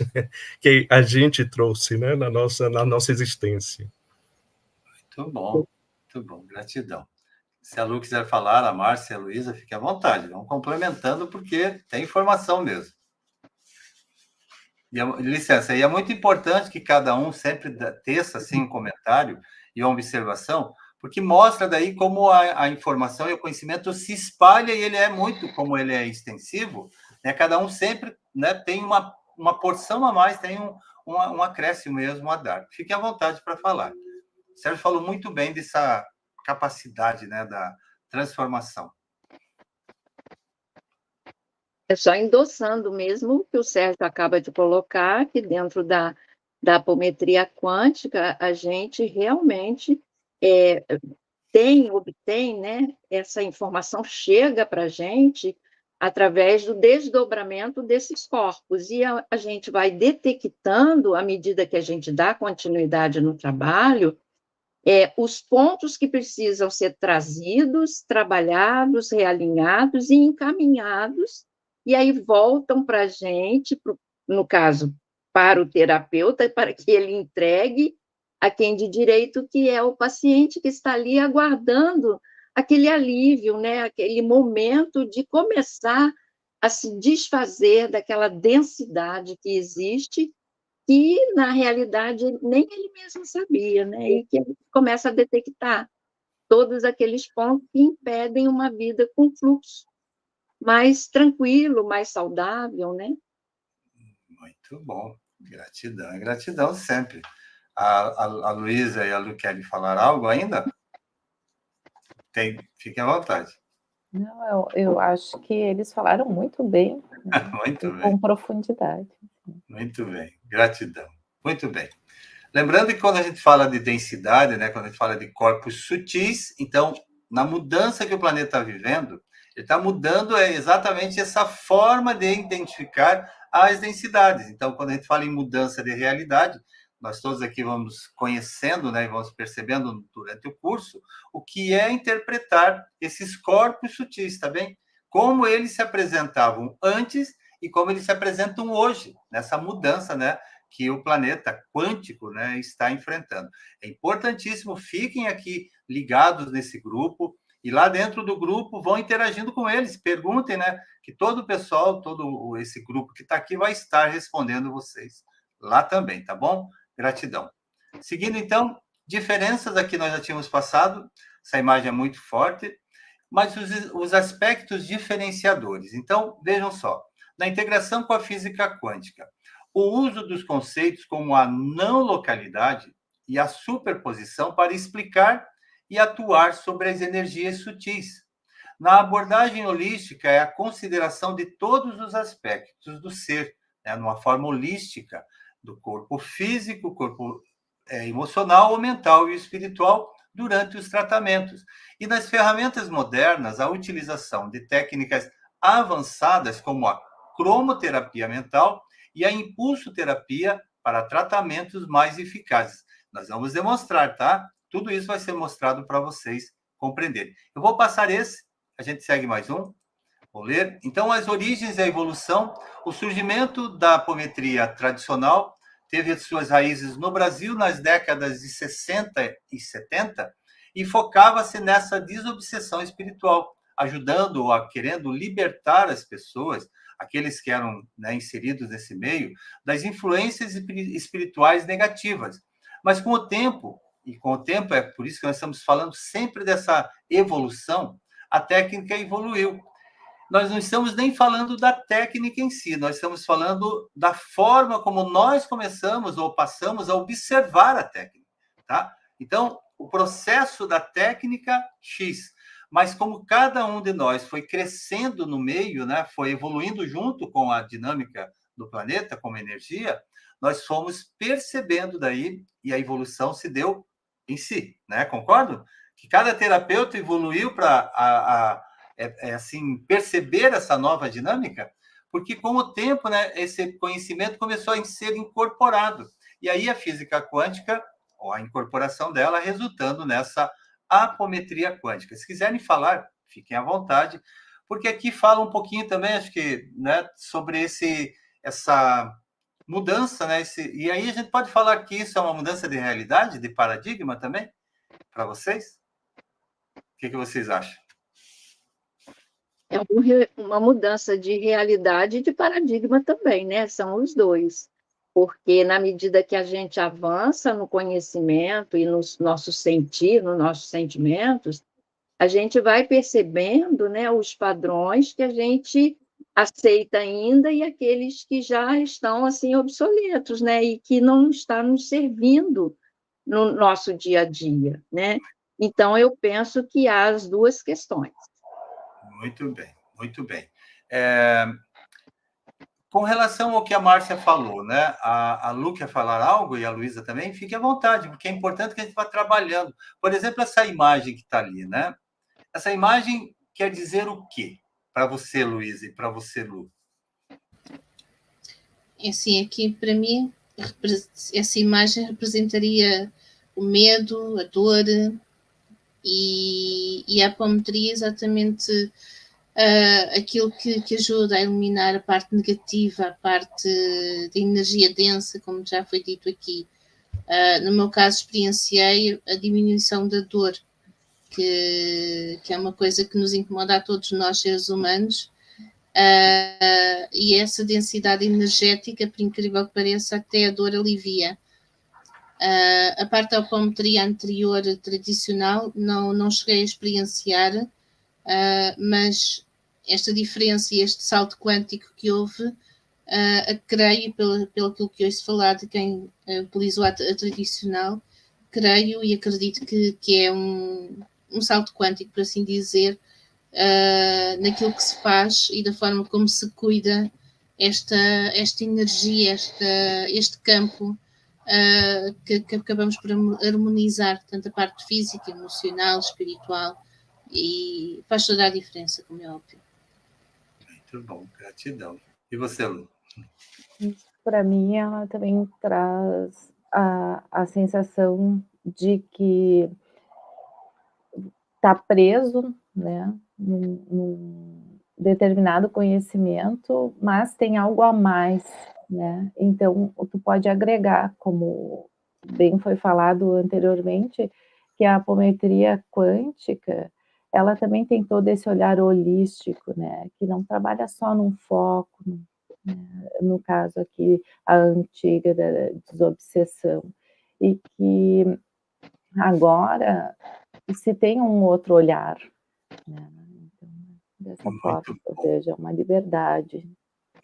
que a gente trouxe, né, na nossa existência. Muito bom, gratidão. Se a Lu quiser falar, a Márcia e a Luísa, fique à vontade, vão complementando, porque tem informação mesmo. Licença, e é muito importante que cada um sempre teça assim, um comentário e uma observação, porque mostra daí como a informação e o conhecimento se espalha, e ele é muito, como ele é extensivo, né, cada um sempre, né, tem uma porção a mais, tem um acréscimo mesmo a dar. Fique à vontade para falar. O Sérgio falou muito bem dessa capacidade, né, da transformação. É só endossando mesmo o que o Sérgio acaba de colocar, que dentro da apometria quântica, a gente realmente obtém, né, essa informação chega para a gente através do desdobramento desses corpos, e a gente vai detectando, à medida que a gente dá continuidade no trabalho, os pontos que precisam ser trazidos, trabalhados, realinhados e encaminhados, e aí voltam para a gente, no caso, para o terapeuta, para que ele entregue a quem de direito, que é o paciente que está ali aguardando aquele alívio, né? Aquele momento de começar a se desfazer daquela densidade que existe, que, na realidade, nem ele mesmo sabia, né? E que ele começa a detectar todos aqueles pontos que impedem uma vida com fluxo mais tranquilo, mais saudável, né? Muito bom. Gratidão, gratidão sempre. A Luísa e a Lu querem falar algo ainda? Fiquem à vontade. Não, eu acho que eles falaram muito bem, né? Muito bem. Com profundidade. Muito bem, gratidão. Muito bem. Lembrando que quando a gente fala de densidade, né, quando a gente fala de corpos sutis, então, na mudança que o planeta está vivendo, ele está mudando exatamente essa forma de identificar as densidades. Então, quando a gente fala em mudança de realidade, nós todos aqui vamos conhecendo, né, e vamos percebendo durante o curso o que é interpretar esses corpos sutis, tá bem? Como eles se apresentavam antes e como eles se apresentam hoje, nessa mudança, né, que o planeta quântico, né, está enfrentando. É importantíssimo, fiquem aqui ligados nesse grupo, e lá dentro do grupo vão interagindo com eles, perguntem, né, que todo o pessoal, todo esse grupo que está aqui vai estar respondendo vocês lá também, tá bom? Gratidão. Seguindo, então, diferenças aqui nós já tínhamos passado, essa imagem é muito forte, mas os aspectos diferenciadores. Então, vejam só, na integração com a física quântica, o uso dos conceitos como a não localidade e a superposição para explicar e atuar sobre as energias sutis. Na abordagem holística, é a consideração de todos os aspectos do ser, né, numa forma holística, do corpo físico, corpo emocional, mental e espiritual, durante os tratamentos. E nas ferramentas modernas, a utilização de técnicas avançadas, como a cromoterapia mental e a impulsoterapia para tratamentos mais eficazes. Nós vamos demonstrar, tá? Tudo isso vai ser mostrado para vocês compreenderem. Eu vou passar esse, a gente segue mais um. Vou ler. Então, as origens e a evolução. O surgimento da apometria tradicional teve suas raízes no Brasil nas décadas de 60 e 70 e focava-se nessa desobsessão espiritual, ajudando ou querendo libertar as pessoas, aqueles que eram, né, inseridos nesse meio, das influências espirituais negativas. Mas com o tempo, é por isso que nós estamos falando sempre dessa evolução, a técnica evoluiu. Nós não estamos nem falando da técnica em si, nós estamos falando da forma como nós começamos ou passamos a observar a técnica, tá? Então, o processo da técnica X, mas como cada um de nós foi crescendo no meio, né, foi evoluindo junto com a dinâmica do planeta, como energia, nós fomos percebendo daí, e a evolução se deu em si, né? Concordo? Que cada terapeuta evoluiu para assim, perceber essa nova dinâmica, porque com o tempo, né, esse conhecimento começou a ser incorporado. E aí a física quântica, ou a incorporação dela, resultando nessa apometria quântica. Se quiserem falar, fiquem à vontade, porque aqui fala um pouquinho também, acho que, né, sobre essa mudança, né? E aí a gente pode falar que isso é uma mudança de realidade, de paradigma também, para vocês? O que vocês acham? É uma mudança de realidade e de paradigma também, né? São os dois. Porque na medida que a gente avança no conhecimento e no nosso sentir, nos nossos sentimentos, a gente vai percebendo, né, os padrões que a gente aceita ainda e aqueles que já estão assim obsoletos, né, e que não estão nos servindo no nosso dia a dia, né? Então eu penso que há as duas questões. Muito bem, muito bem. Com relação ao que a Márcia falou, né? A Lu quer falar algo e a Luísa também, fique à vontade, porque é importante que a gente vá trabalhando. Por exemplo, essa imagem que está ali, né? Essa imagem quer dizer o quê para você, Luísa, e para você, Lu? Assim, aqui para mim, essa imagem representaria o medo, a dor, e a apometria exatamente aquilo que ajuda a eliminar a parte negativa, a parte da energia densa, como já foi dito aqui. No meu caso, experienciei a diminuição da dor, que é uma coisa que nos incomoda a todos nós, seres humanos, e essa densidade energética, por incrível que pareça, até a dor alivia. A parte da apometria anterior, tradicional, não cheguei a experienciar, mas esta diferença e este salto quântico que houve, creio, pelo aquilo que ouço falar de quem utilizou a tradicional, creio e acredito que é um salto quântico, por assim dizer, naquilo que se faz e da forma como se cuida esta energia, este campo que acabamos por harmonizar tanto a parte física, emocional, espiritual, e faz toda a diferença, como é óbvio. Muito bom, gratidão. E você, Lu? Para mim, ela também traz a sensação de que está preso, né, num determinado conhecimento, mas tem algo a mais, né? Então, tu pode agregar, como bem foi falado anteriormente, que a apometria quântica, ela também tem todo esse olhar holístico, né? Que não trabalha só num foco, né? No caso aqui, a antiga da desobsessão, e que agora se tem um outro olhar, né? Então, dessa forma, eu vejo, é uma liberdade.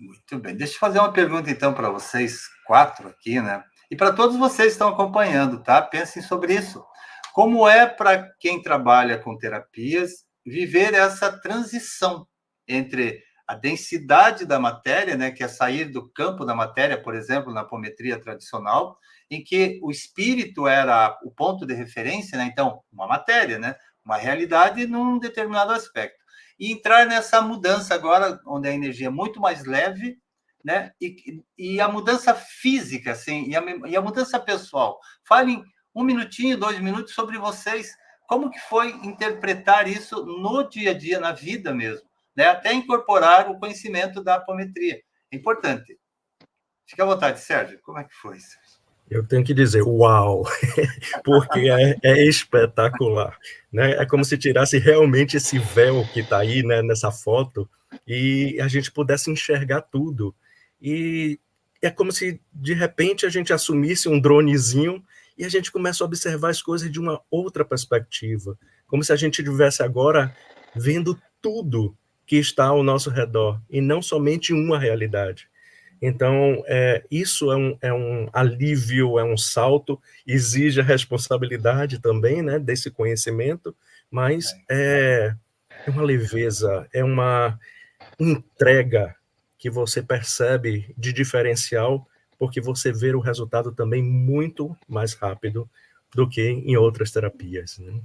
Muito bem. Deixa eu fazer uma pergunta, então, para vocês 4 aqui, né? E para todos vocês que estão acompanhando, tá? Pensem sobre isso. Como é para quem trabalha com terapias viver essa transição entre a densidade da matéria, né, que é sair do campo da matéria, por exemplo, na apometria tradicional, em que o espírito era o ponto de referência, né? Então, uma matéria, né? Uma realidade num determinado aspecto. E entrar nessa mudança agora, onde a energia é muito mais leve, né? E a mudança física, assim, e a mudança pessoal. Falem 1 minutinho, 2 minutos sobre vocês. Como que foi interpretar isso no dia a dia, na vida mesmo, né? Até incorporar o conhecimento da apometria. É importante. Fique à vontade, Sérgio. Como é que foi, Sérgio? Eu tenho que dizer, uau, porque é espetacular, né? É como se tirasse realmente esse véu que está aí, né, nessa foto, e a gente pudesse enxergar tudo. E é como se, de repente, a gente assumisse um dronezinho e a gente começa a observar as coisas de uma outra perspectiva, como se a gente estivesse agora vendo tudo que está ao nosso redor, e não somente uma realidade. Então, isso é um alívio, é um salto, exige a responsabilidade também, né, desse conhecimento, mas é uma leveza, é uma entrega que você percebe de diferencial, porque você vê o resultado também muito mais rápido do que em outras terapias, né?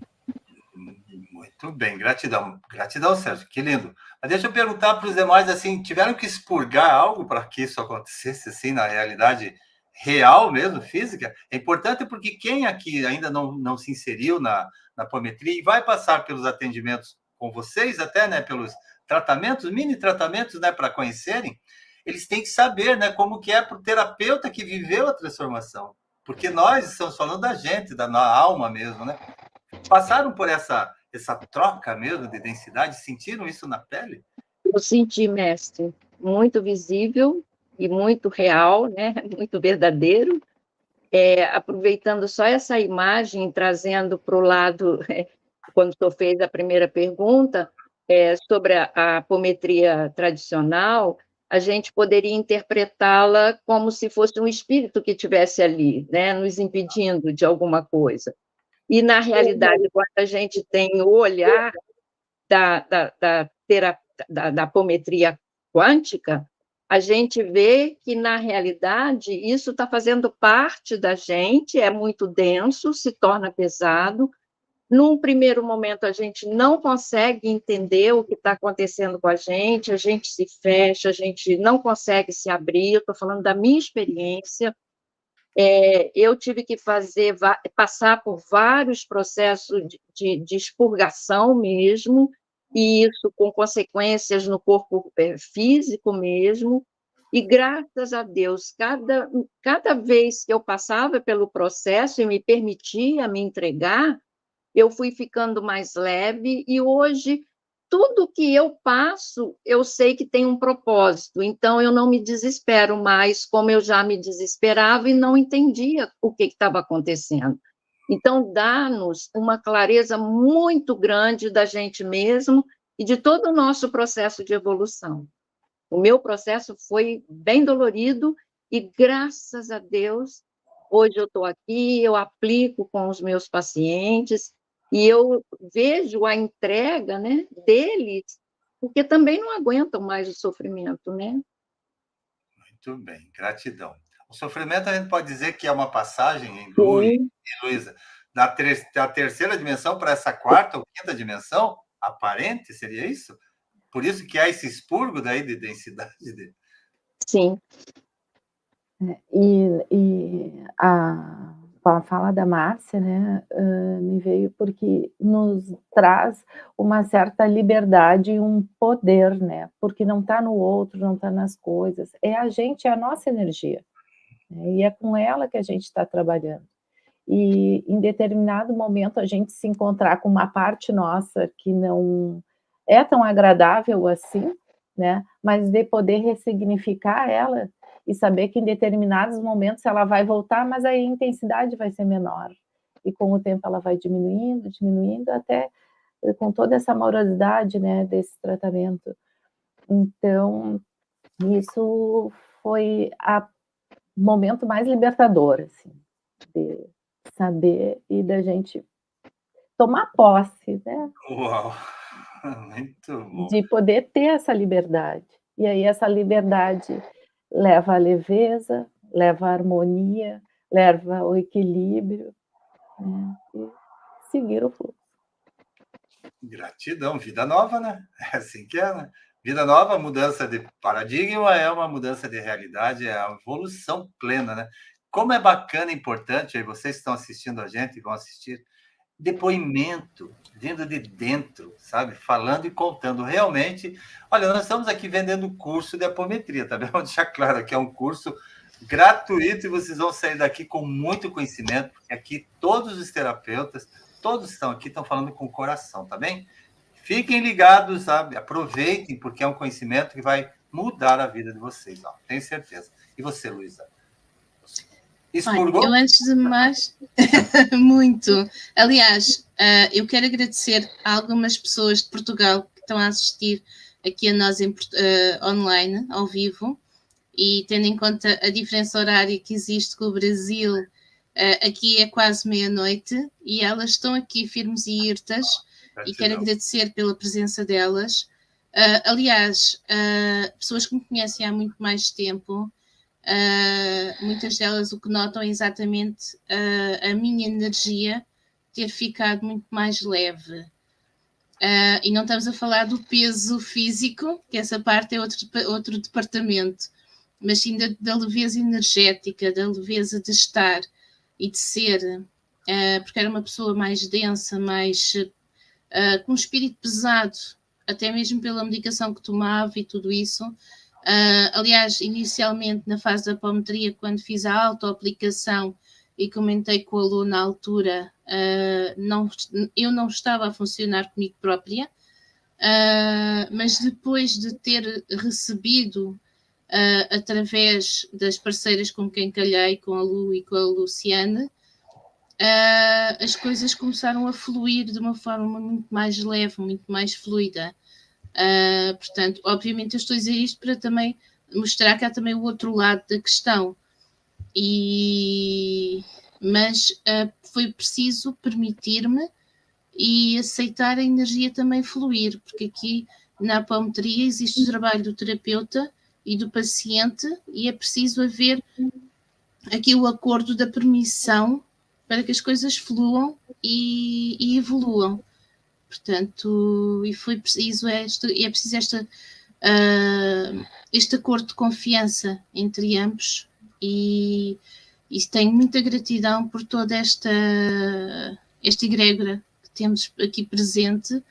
Muito bem, gratidão. Gratidão, Sérgio, que lindo. Mas deixa eu perguntar para os demais, assim, tiveram que expurgar algo para que isso acontecesse, assim, na realidade real mesmo, física? É importante porque quem aqui ainda não se inseriu na apometria e vai passar pelos atendimentos com vocês, até, né, pelos tratamentos, mini tratamentos, né, para conhecerem, eles têm que saber, né, como que é para o terapeuta que viveu a transformação. Porque nós estamos falando da gente, da alma mesmo, né? Passaram por essa troca mesmo de densidade? Sentiram isso na pele? Eu senti, mestre, muito visível e muito real, né? Muito verdadeiro. Aproveitando só essa imagem, trazendo para o lado, quando o senhor fez a primeira pergunta, sobre a apometria tradicional, a gente poderia interpretá-la como se fosse um espírito que estivesse ali, né? Nos impedindo de alguma coisa. E, na realidade, quando a gente tem o olhar da apometria quântica, a gente vê que, na realidade, isso está fazendo parte da gente, é muito denso, se torna pesado. Num primeiro momento, a gente não consegue entender o que está acontecendo com a gente se fecha, a gente não consegue se abrir. Eu estou falando da minha experiência. Eu tive que passar por vários processos de expurgação mesmo, e isso com consequências no corpo físico mesmo, e graças a Deus, cada vez que eu passava pelo processo e me permitia me entregar, eu fui ficando mais leve, e hoje tudo que eu passo, eu sei que tem um propósito, então eu não me desespero mais como eu já me desesperava e não entendia o que estava acontecendo. Então, dá-nos uma clareza muito grande da gente mesmo e de todo o nosso processo de evolução. O meu processo foi bem dolorido e, graças a Deus, hoje eu estou aqui, eu aplico com os meus pacientes, e eu vejo a entrega, né, deles, porque também não aguentam mais o sofrimento, né? Muito bem, gratidão. O sofrimento a gente pode dizer que é uma passagem, em Luísa, da terceira dimensão para essa quarta ou quinta dimensão aparente, seria isso? Por isso que há esse expurgo daí de densidade. Sim. Com a fala da Márcia, né, me veio porque nos traz uma certa liberdade e um poder, né, porque não está no outro, não está nas coisas, é a gente, é a nossa energia, né, e é com ela que a gente está trabalhando. E em determinado momento a gente se encontrar com uma parte nossa que não é tão agradável assim, né, mas de poder ressignificar ela e saber que em determinados momentos ela vai voltar, mas aí a intensidade vai ser menor. E com o tempo ela vai diminuindo, diminuindo, até com toda essa amorosidade, né, desse tratamento. Então, isso foi o momento mais libertador, assim, de saber e da gente tomar posse, né? Uau! Muito bom. De poder ter essa liberdade. E aí essa liberdade leva à leveza, leva à harmonia, leva ao equilíbrio, né? E seguir o fluxo. Gratidão, vida nova, né? É assim que é, né? Vida nova, mudança de paradigma, é uma mudança de realidade, é a evolução plena, né? Como é bacana e importante, aí vocês que estão assistindo a gente e vão assistir, depoimento vindo de dentro, sabe? Falando e contando. Realmente, olha, nós estamos aqui vendendo curso de apometria, tá bem? Vou deixar claro que é um curso gratuito e vocês vão sair daqui com muito conhecimento, porque aqui todos os terapeutas, todos estão aqui, estão falando com o coração, tá bem? Fiquem ligados, sabe? Aproveitem, porque é um conhecimento que vai mudar a vida de vocês, ó, tenho certeza. E você, Luísa? Olha, eu antes de mais, muito. Aliás, eu quero agradecer a algumas pessoas de Portugal que estão a assistir aqui a nós online, ao vivo, e tendo em conta a diferença horária que existe com o Brasil, aqui é quase meia-noite e elas estão aqui firmes e irtas e quero agradecer pela presença delas. Aliás, pessoas que me conhecem há muito mais tempo, muitas delas o que notam é exatamente a minha energia ter ficado muito mais leve. E não estamos a falar do peso físico, que essa parte é outro departamento, mas sim da leveza energética, da leveza de estar e de ser, porque era uma pessoa mais densa, mais com um espírito pesado, até mesmo pela medicação que tomava e tudo isso. Aliás, inicialmente na fase da apometria, quando fiz a autoaplicação e comentei com o aluno na altura, eu não estava a funcionar comigo própria, mas depois de ter recebido através das parceiras com quem calhei, com a Lu e com a Luciane, as coisas começaram a fluir de uma forma muito mais leve, muito mais fluida. Portanto, obviamente eu estou a dizer isto para também mostrar que há também o outro lado da questão. Mas foi preciso permitir-me e aceitar a energia também fluir, porque aqui na apometria existe o trabalho do terapeuta e do paciente e é preciso haver aqui o acordo da permissão para que as coisas fluam e evoluam. Portanto, e foi preciso este acordo de confiança entre ambos e tenho muita gratidão por toda esta egrégora que temos aqui presente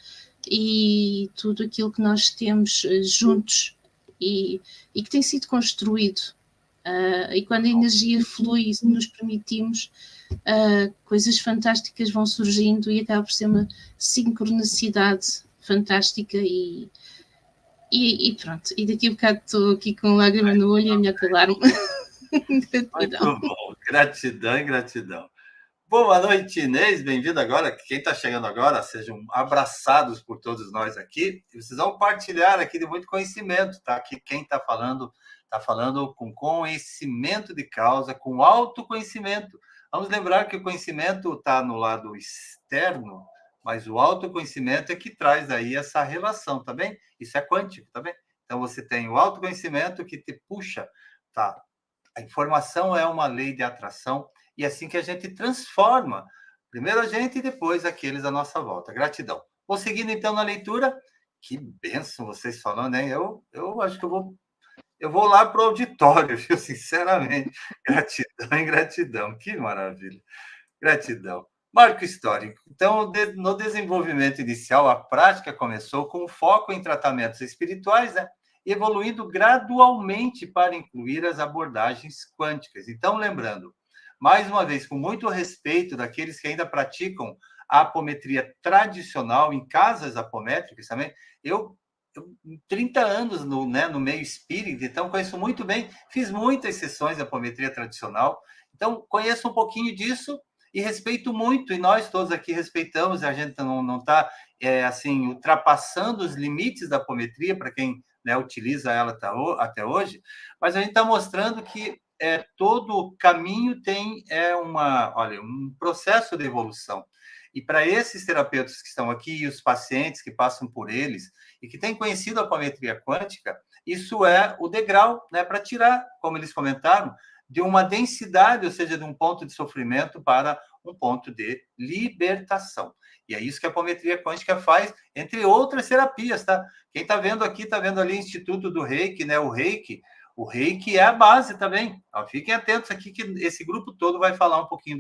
e tudo aquilo que nós temos juntos e que tem sido construído. E quando a energia flui e nos permitimos, coisas fantásticas vão surgindo e acaba por ser uma sincronicidade fantástica e pronto. E daqui a bocado estou aqui com lágrima no olho e a me calar-me. Muito bom, gratidão e gratidão. Boa noite, Inês, bem-vindo agora. Quem está chegando agora, sejam abraçados por todos nós aqui. E vocês vão partilhar aqui de muito conhecimento, tá? Aqui quem está falando com conhecimento de causa, com autoconhecimento. Vamos lembrar que o conhecimento está no lado externo, mas o autoconhecimento é que traz aí essa relação, tá bem? Isso é quântico, tá bem? Então você tem o autoconhecimento que te puxa, tá? A informação é uma lei de atração e é assim que a gente transforma, primeiro a gente e depois aqueles à nossa volta. Gratidão. Vou seguindo então na leitura. Que bênção vocês falando, hein? Eu acho que eu vou lá para o auditório, viu? Sinceramente. Gratidão e gratidão. Que maravilha. Gratidão. Marco histórico. Então, no desenvolvimento inicial, a prática começou com foco em tratamentos espirituais, né? Evoluindo gradualmente para incluir as abordagens quânticas. Então, lembrando, mais uma vez, com muito respeito daqueles que ainda praticam a apometria tradicional em casas apométricas também, eu 30 anos no meio espírita, então conheço muito bem, fiz muitas sessões de apometria tradicional, então conheço um pouquinho disso e respeito muito, e nós todos aqui respeitamos, a gente não está assim, ultrapassando os limites da apometria, para quem utiliza ela até hoje, mas a gente está mostrando que todo caminho tem um processo de evolução. E para esses terapeutas que estão aqui e os pacientes que passam por eles e que têm conhecido a apometria quântica, isso é o degrau, né, para tirar, como eles comentaram, de uma densidade, ou seja, de um ponto de sofrimento para um ponto de libertação. E é isso que a apometria quântica faz, entre outras terapias, tá? Quem está vendo aqui, está vendo ali o Instituto do Reiki, né? O Reiki é a base também. Ó, fiquem atentos aqui que esse grupo todo vai falar um pouquinho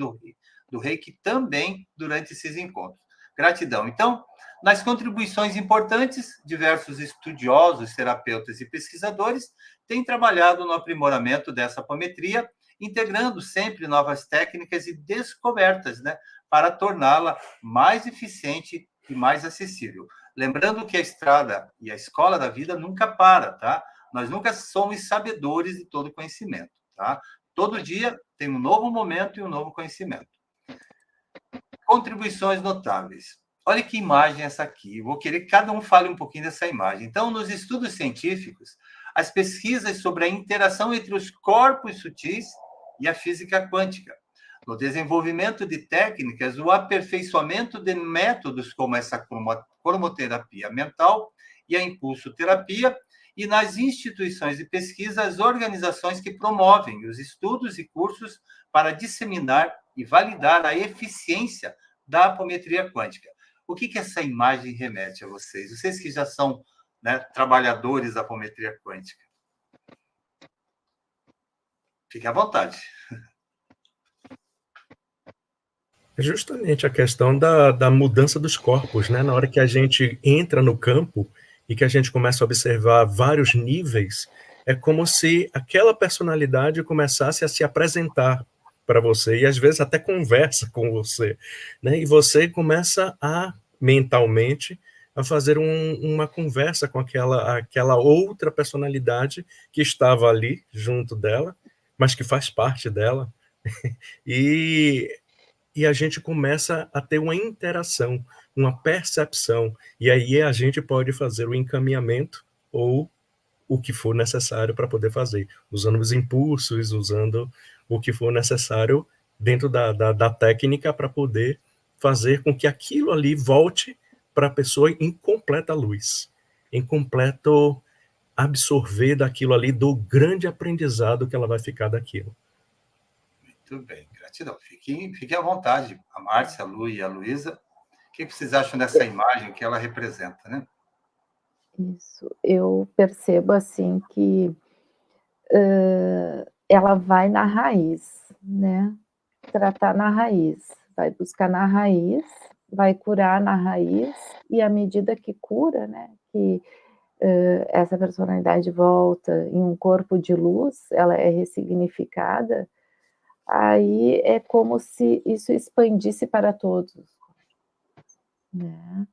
do Reiki também durante esses encontros. Gratidão. Então, nas contribuições importantes, diversos estudiosos, terapeutas e pesquisadores têm trabalhado no aprimoramento dessa apometria, integrando sempre novas técnicas e descobertas, né, para torná-la mais eficiente e mais acessível. Lembrando que a estrada e a escola da vida nunca para, tá? Nós nunca somos sabedores de todo conhecimento, tá? Todo dia tem um novo momento e um novo conhecimento. Contribuições notáveis. Olha que imagem essa aqui. Eu vou querer que cada um fale um pouquinho dessa imagem. Então, nos estudos científicos, as pesquisas sobre a interação entre os corpos sutis e a física quântica. No desenvolvimento de técnicas, o aperfeiçoamento de métodos como essa cromoterapia mental e a impulsoterapia, e nas instituições de pesquisa, as organizações que promovem os estudos e cursos para disseminar e validar a eficiência da apometria quântica. O que essa imagem remete a vocês? Vocês que já são, né, trabalhadores da apometria quântica. Fiquem à vontade. É justamente a questão da mudança dos corpos, né? Na hora que a gente entra no campo e que a gente começa a observar vários níveis, é como se aquela personalidade começasse a se apresentar para você, e às vezes até conversa com você, né? E você começa a, mentalmente, a fazer uma conversa com aquela outra personalidade que estava ali junto dela, mas que faz parte dela, e a gente começa a ter uma interação, uma percepção, e aí a gente pode fazer o encaminhamento ou o que for necessário para poder fazer, usando os impulsos, usando o que for necessário dentro da técnica para poder fazer com que aquilo ali volte para a pessoa em completa luz, em completo absorver daquilo ali, do grande aprendizado que ela vai ficar daquilo. Muito bem, gratidão. Fiquem à vontade, a Márcia, a Lu e a Luísa. O que vocês acham dessa imagem que ela representa, né? Isso, eu percebo assim que ela vai na raiz, né? Tratar na raiz, vai buscar na raiz, vai curar na raiz, e à medida que cura, né? Que essa personalidade volta em um corpo de luz, ela é ressignificada, aí é como se isso expandisse para todos, né?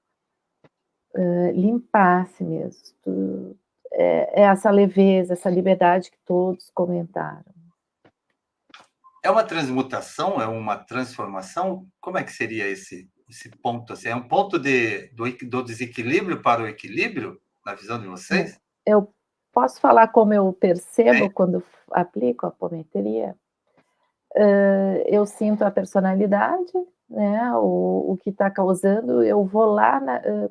Limpasse mesmo, essa leveza, essa liberdade que todos comentaram. É uma transmutação? É uma transformação? Como é que seria esse ponto? Assim, é um ponto do desequilíbrio para o equilíbrio, na visão de vocês? Eu posso falar como eu percebo quando aplico a apometria? Eu sinto a personalidade, né, o que está causando, eu vou lá,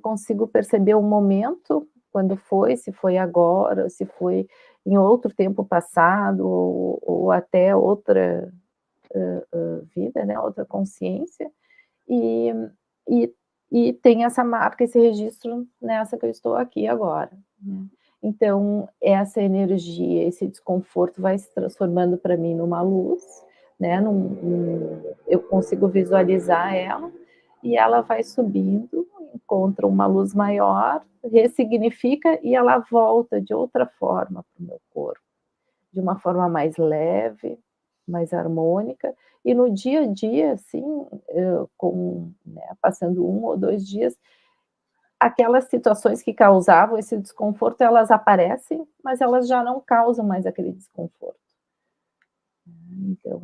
consigo perceber o momento, quando foi, se foi agora, se foi em outro tempo passado, ou até outra vida, né, outra consciência, e, e tem essa marca, esse registro nessa que eu estou aqui agora, né? Então, essa energia, esse desconforto vai se transformando para mim numa luz, né? Eu consigo visualizar ela, e ela vai subindo, encontra uma luz maior, ressignifica, e ela volta de outra forma para o meu corpo, de uma forma mais leve, mais harmônica, e no dia a dia, assim, passando 1 ou 2 dias, aquelas situações que causavam esse desconforto, elas aparecem, mas elas já não causam mais aquele desconforto. Então,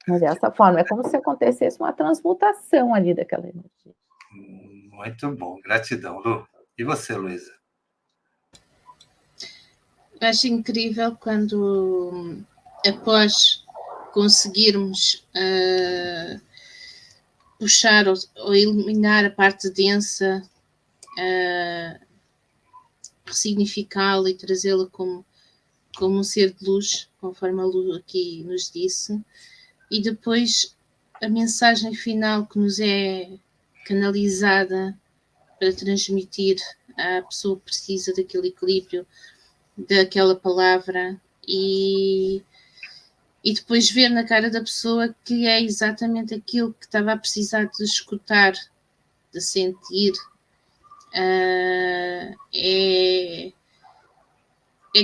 mas dessa forma, é como se acontecesse uma transmutação ali daquela energia. Muito bom, gratidão, Lu. E você, Luísa? Eu acho incrível quando, após conseguirmos puxar ou eliminar a parte densa, ressignificá-la e trazê-la como um ser de luz, conforme a Lu aqui nos disse, e depois a mensagem final que nos é canalizada para transmitir à pessoa que precisa daquele equilíbrio, daquela palavra, e depois ver na cara da pessoa que é exatamente aquilo que estava a precisar de escutar, de sentir. É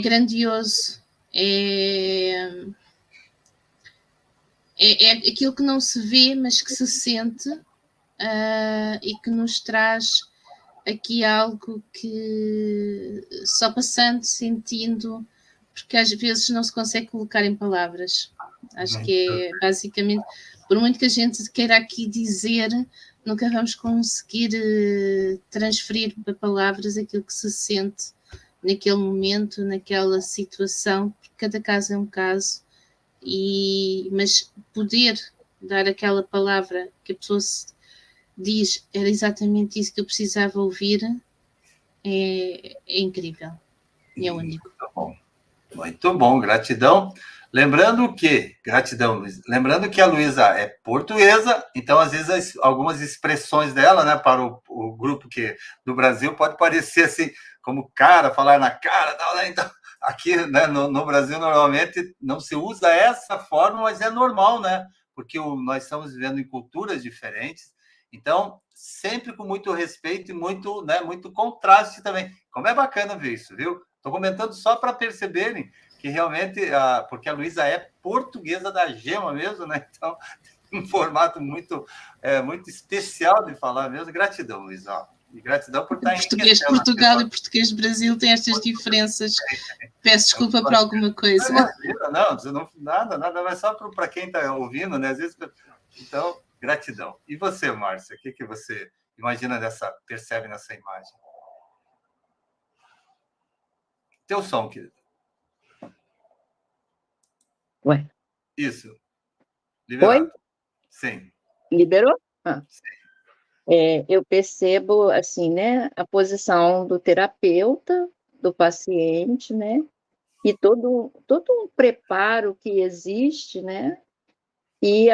grandioso, é aquilo que não se vê, mas que se sente, e que nos traz aqui algo que só passando, sentindo, porque às vezes não se consegue colocar em palavras. Acho que é basicamente, por muito que a gente queira aqui dizer, nunca vamos conseguir transferir para palavras aquilo que se sente naquele momento, naquela situação, porque cada caso é um caso, mas poder dar aquela palavra que a pessoa diz, era exatamente isso que eu precisava ouvir, é incrível, é único. Muito bom, gratidão. Lembrando que, gratidão, Luísa. Lembrando que a Luísa é portuguesa, então às vezes algumas expressões dela, né, para o grupo do Brasil pode parecer assim, como cara, falar na cara, né? Então aqui, né, no Brasil normalmente não se usa essa forma, mas é normal, né? Porque nós estamos vivendo em culturas diferentes, então sempre com muito respeito e muito, né, muito contraste também. Como é bacana ver isso, viu? Estou comentando só para perceberem que realmente, porque a Luísa é portuguesa da gema mesmo, né? Então, um formato muito especial de falar mesmo. Gratidão, Luísa. E gratidão por estar português de Portugal e português de Brasil têm estas diferenças. Peço desculpa por alguma coisa. Não, nada, mas só para quem está ouvindo, né? Às vezes, então, gratidão. E você, Márcia, o que você imagina percebe nessa imagem? Teu som, querido. Ué? Isso. Liberado. Oi? Sim. Liberou? Sim. Eu percebo, assim, né, a posição do terapeuta, do paciente, né, e todo um preparo que existe, né, e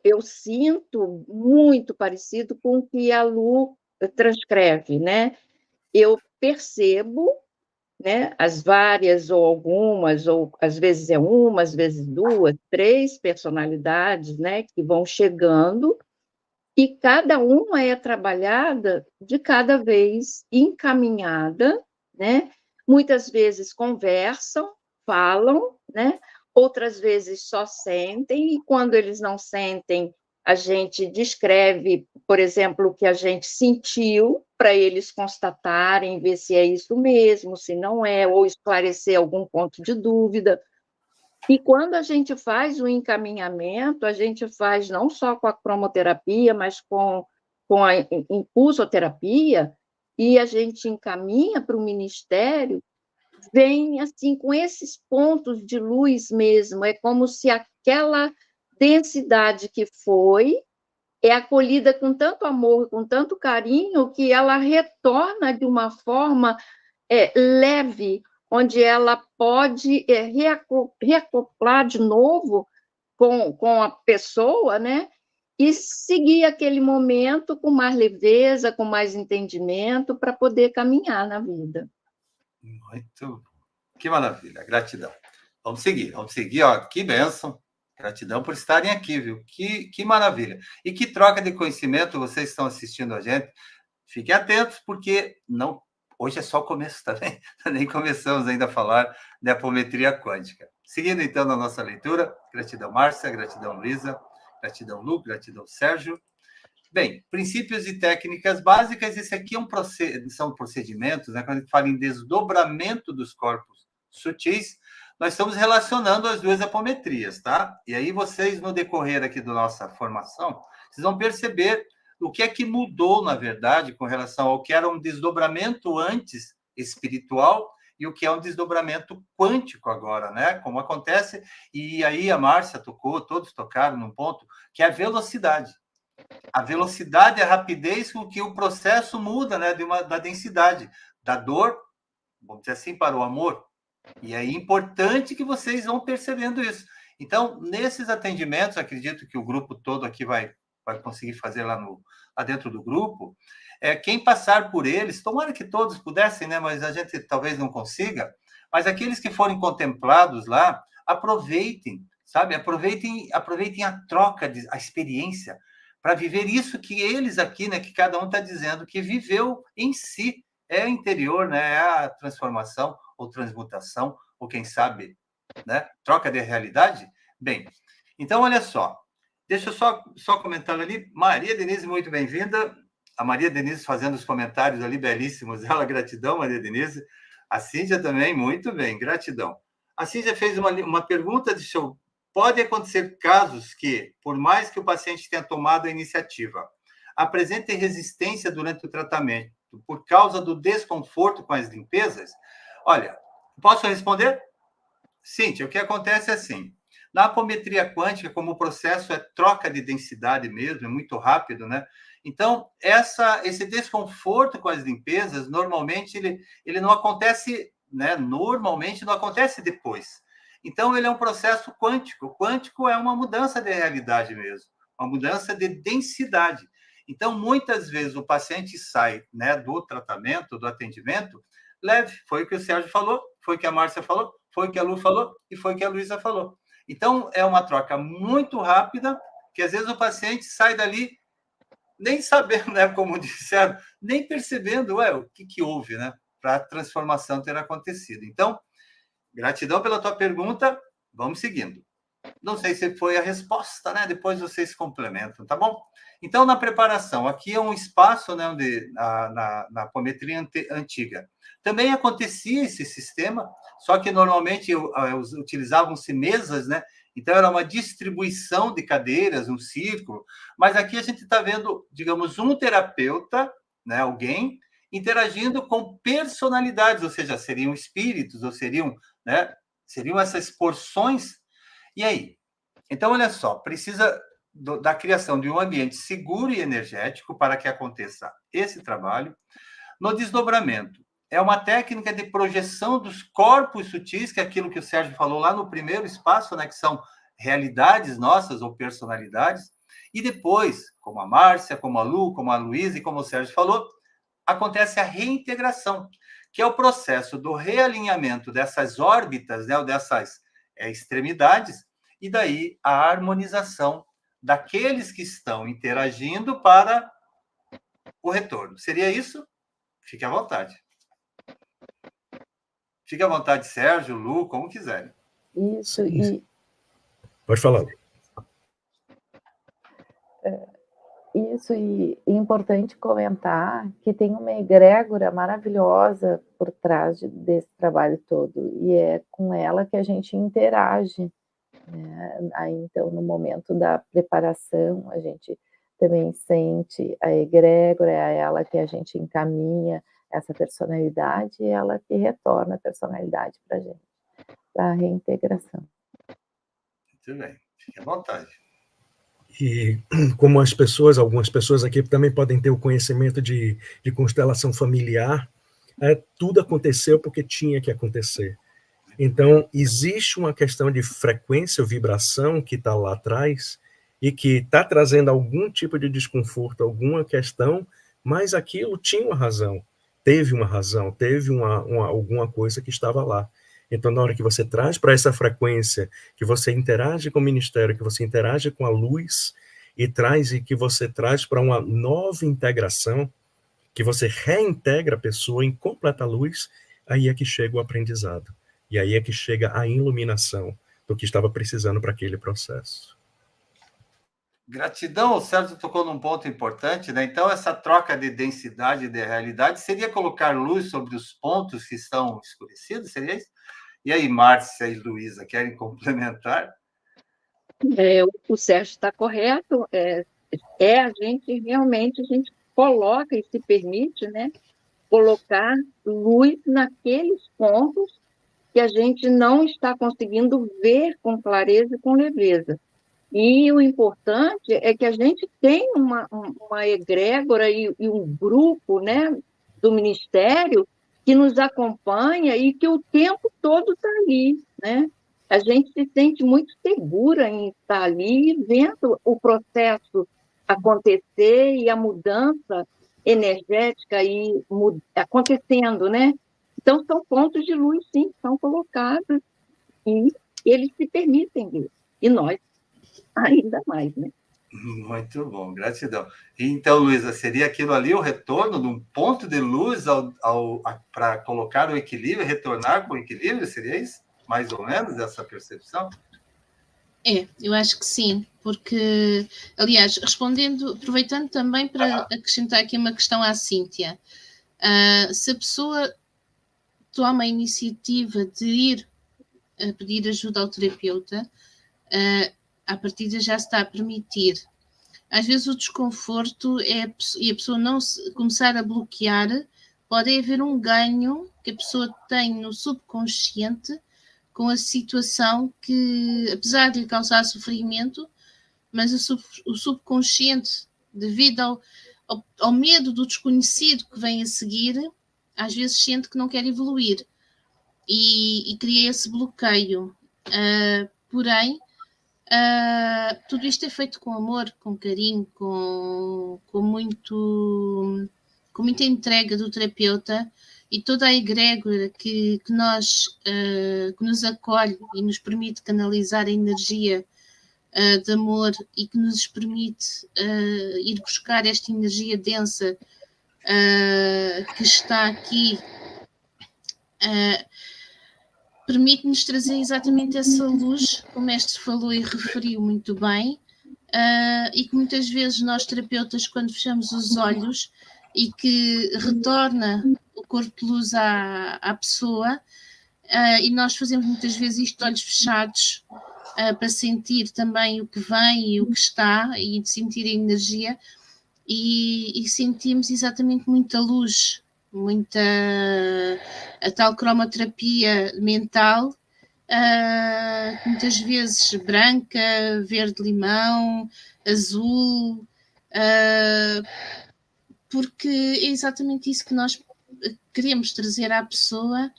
eu sinto muito parecido com o que a Lu transcreve, né, eu percebo, né, as várias ou algumas, ou às vezes é uma, às vezes 2, 3 personalidades, né, que vão chegando, e cada uma é trabalhada de cada vez encaminhada, né? Muitas vezes conversam, falam, né? Outras vezes só sentem, e quando eles não sentem, a gente descreve, por exemplo, o que a gente sentiu, para eles constatarem, ver se é isso mesmo, se não é, ou esclarecer algum ponto de dúvida. E quando a gente faz o encaminhamento, a gente faz não só com a cromoterapia, mas com a impulsoterapia, e a gente encaminha para o Ministério, vem assim com esses pontos de luz mesmo, é como se aquela densidade que foi é acolhida com tanto amor, com tanto carinho, que ela retorna de uma forma leve, onde ela pode reacoplar de novo com a pessoa, né? E seguir aquele momento com mais leveza, com mais entendimento, para poder caminhar na vida. Muito. Que maravilha, gratidão. Vamos seguir, ó, que bênção. Gratidão por estarem aqui, viu? Que maravilha. E que troca de conhecimento vocês estão assistindo a gente. Fiquem atentos, porque não, hoje é só o começo, tá bem? Nem começamos ainda a falar de apometria quântica. Seguindo, então, na nossa leitura, gratidão, Márcia, gratidão, Luísa, gratidão, Lu, gratidão, Sérgio. Bem, princípios e técnicas básicas, esse aqui são procedimentos, né? Quando a gente fala em desdobramento dos corpos sutis, nós estamos relacionando as duas apometrias, tá? E aí vocês, no decorrer aqui da nossa formação, vocês vão perceber o que é que mudou, na verdade, com relação ao que era um desdobramento antes espiritual e o que é um desdobramento quântico agora, né? Como acontece, e aí a Márcia tocou, todos tocaram num ponto, que é a velocidade. A velocidade e a rapidez com que o processo muda, né? Da densidade, da dor, vamos dizer assim, para o amor. E é importante que vocês vão percebendo isso. Então, nesses atendimentos, acredito que o grupo todo aqui vai conseguir fazer lá dentro do grupo, quem passar por eles, tomara que todos pudessem, né? Mas a gente talvez não consiga, mas aqueles que forem contemplados lá, aproveitem, sabe? Aproveitem a troca, a experiência, para viver isso que eles aqui, né? Que cada um está dizendo que viveu em si, é interior, né? É a transformação, ou transmutação, ou quem sabe, né? Troca de realidade. Bem, então, olha só, deixa eu só comentar ali, Maria Denise, muito bem-vinda, a Maria Denise fazendo os comentários ali, belíssimos, ela, gratidão, Maria Denise, a Cíntia também, muito bem, gratidão. A Cíntia fez uma pergunta, pode acontecer casos que, por mais que o paciente tenha tomado a iniciativa, apresente resistência durante o tratamento, por causa do desconforto com as limpezas? Olha, posso responder? Cíntia, o que acontece é assim, na apometria quântica, como o processo é troca de densidade mesmo, é muito rápido, né? Então, esse desconforto com as limpezas, normalmente, ele não acontece, né? Normalmente não acontece depois. Então, ele é um processo quântico. Quântico é uma mudança de realidade mesmo, uma mudança de densidade. Então, muitas vezes, o paciente sai, né, do tratamento, do atendimento, leve. Foi o que o Sérgio falou, foi o que a Márcia falou, foi o que a Lu falou e foi o que a Luísa falou. Então, é uma troca muito rápida, que às vezes o paciente sai dali nem sabendo, né, como disseram, nem percebendo, o que houve, né, para a transformação ter acontecido. Então, gratidão pela tua pergunta, vamos seguindo. Não sei se foi a resposta, né, depois vocês complementam, tá bom? Então, na preparação, aqui é um espaço, né, onde na apometria antiga também acontecia esse sistema, só que normalmente utilizavam-se mesas, né? Então, era uma distribuição de cadeiras, um círculo, mas aqui a gente está vendo, digamos, um terapeuta, né, alguém, interagindo com personalidades, ou seja, seriam espíritos, ou seriam essas porções. E aí? Então, olha só, precisa da criação de um ambiente seguro e energético para que aconteça esse trabalho. No desdobramento, é uma técnica de projeção dos corpos sutis, que é aquilo que o Sérgio falou lá no primeiro espaço, né, que são realidades nossas ou personalidades. E depois, como a Márcia, como a Lu, como a Luísa e como o Sérgio falou, acontece a reintegração, que é o processo do realinhamento dessas órbitas, né, ou dessas extremidades, e daí a harmonização daqueles que estão interagindo para o retorno. Seria isso? Fique à vontade. Fique à vontade, Sérgio, Lu, como quiserem. Isso, e... Pode falar. Isso, e é importante comentar que tem uma egrégora maravilhosa por trás desse trabalho todo, e é com ela que a gente interage, né? Aí, então, no momento da preparação, a gente também sente a egrégora, é a ela que a gente encaminha essa personalidade, e ela que retorna a personalidade para a gente, para a reintegração. Muito bem, fique à vontade. E como algumas pessoas aqui também podem ter o conhecimento de constelação familiar, tudo aconteceu porque tinha que acontecer. Então, existe uma questão de frequência ou vibração que está lá atrás e que está trazendo algum tipo de desconforto, alguma questão, mas aquilo tinha uma razão, teve alguma coisa que estava lá. Então, na hora que você traz para essa frequência, que você interage com o ministério, que você interage com a luz e que você traz para uma nova integração, que você reintegra a pessoa em completa luz, aí é que chega o aprendizado. E aí é que chega a iluminação do que estava precisando para aquele processo. Gratidão, o Sérgio tocou num ponto importante, né? Então, essa troca de densidade e de realidade seria colocar luz sobre os pontos que estão escurecidos, seria isso? E aí, Márcia e Luísa, querem complementar? O Sérgio está correto, a gente realmente, a gente coloca e se permite, né, colocar luz naqueles pontos que a gente não está conseguindo ver com clareza e com leveza. E o importante é que a gente tem uma egrégora e um grupo, né, do Ministério que nos acompanha e que o tempo todo está ali, né? A gente se sente muito segura em estar ali, vendo o processo acontecer e a mudança energética aí acontecendo, né? Então, são pontos de luz, sim, que são colocados e eles se permitem ver. E nós, ainda mais, né? Muito bom, gratidão. Então, Luísa, seria aquilo ali o retorno de um ponto de luz para colocar o equilíbrio, retornar com o equilíbrio? Seria isso? Mais ou menos essa percepção? Eu acho que sim, porque, aliás, aproveitando também para acrescentar aqui uma questão à Cíntia, se a pessoa toma a iniciativa de ir pedir ajuda ao terapeuta, à partida já se está a permitir. Às vezes o desconforto e a pessoa não começar a bloquear, pode haver um ganho que a pessoa tem no subconsciente com a situação que, apesar de lhe causar sofrimento, mas o subconsciente, devido ao medo do desconhecido que vem a seguir, às vezes sente que não quer evoluir e cria esse bloqueio. Porém, tudo isto é feito com amor, com carinho, com muita entrega do terapeuta e toda a egrégora que nos acolhe e nos permite canalizar a energia de amor e que nos permite ir buscar esta energia densa que está aqui, permite-nos trazer exatamente essa luz, como o mestre falou e referiu muito bem, e que muitas vezes nós terapeutas, quando fechamos os olhos e que retorna o corpo de luz à pessoa, e nós fazemos muitas vezes isto de olhos fechados, para sentir também o que vem e o que está, e de sentir a energia, e sentimos exatamente muita luz, a tal cromoterapia mental, muitas vezes branca, verde-limão, azul, porque é exatamente isso que nós queremos trazer à pessoa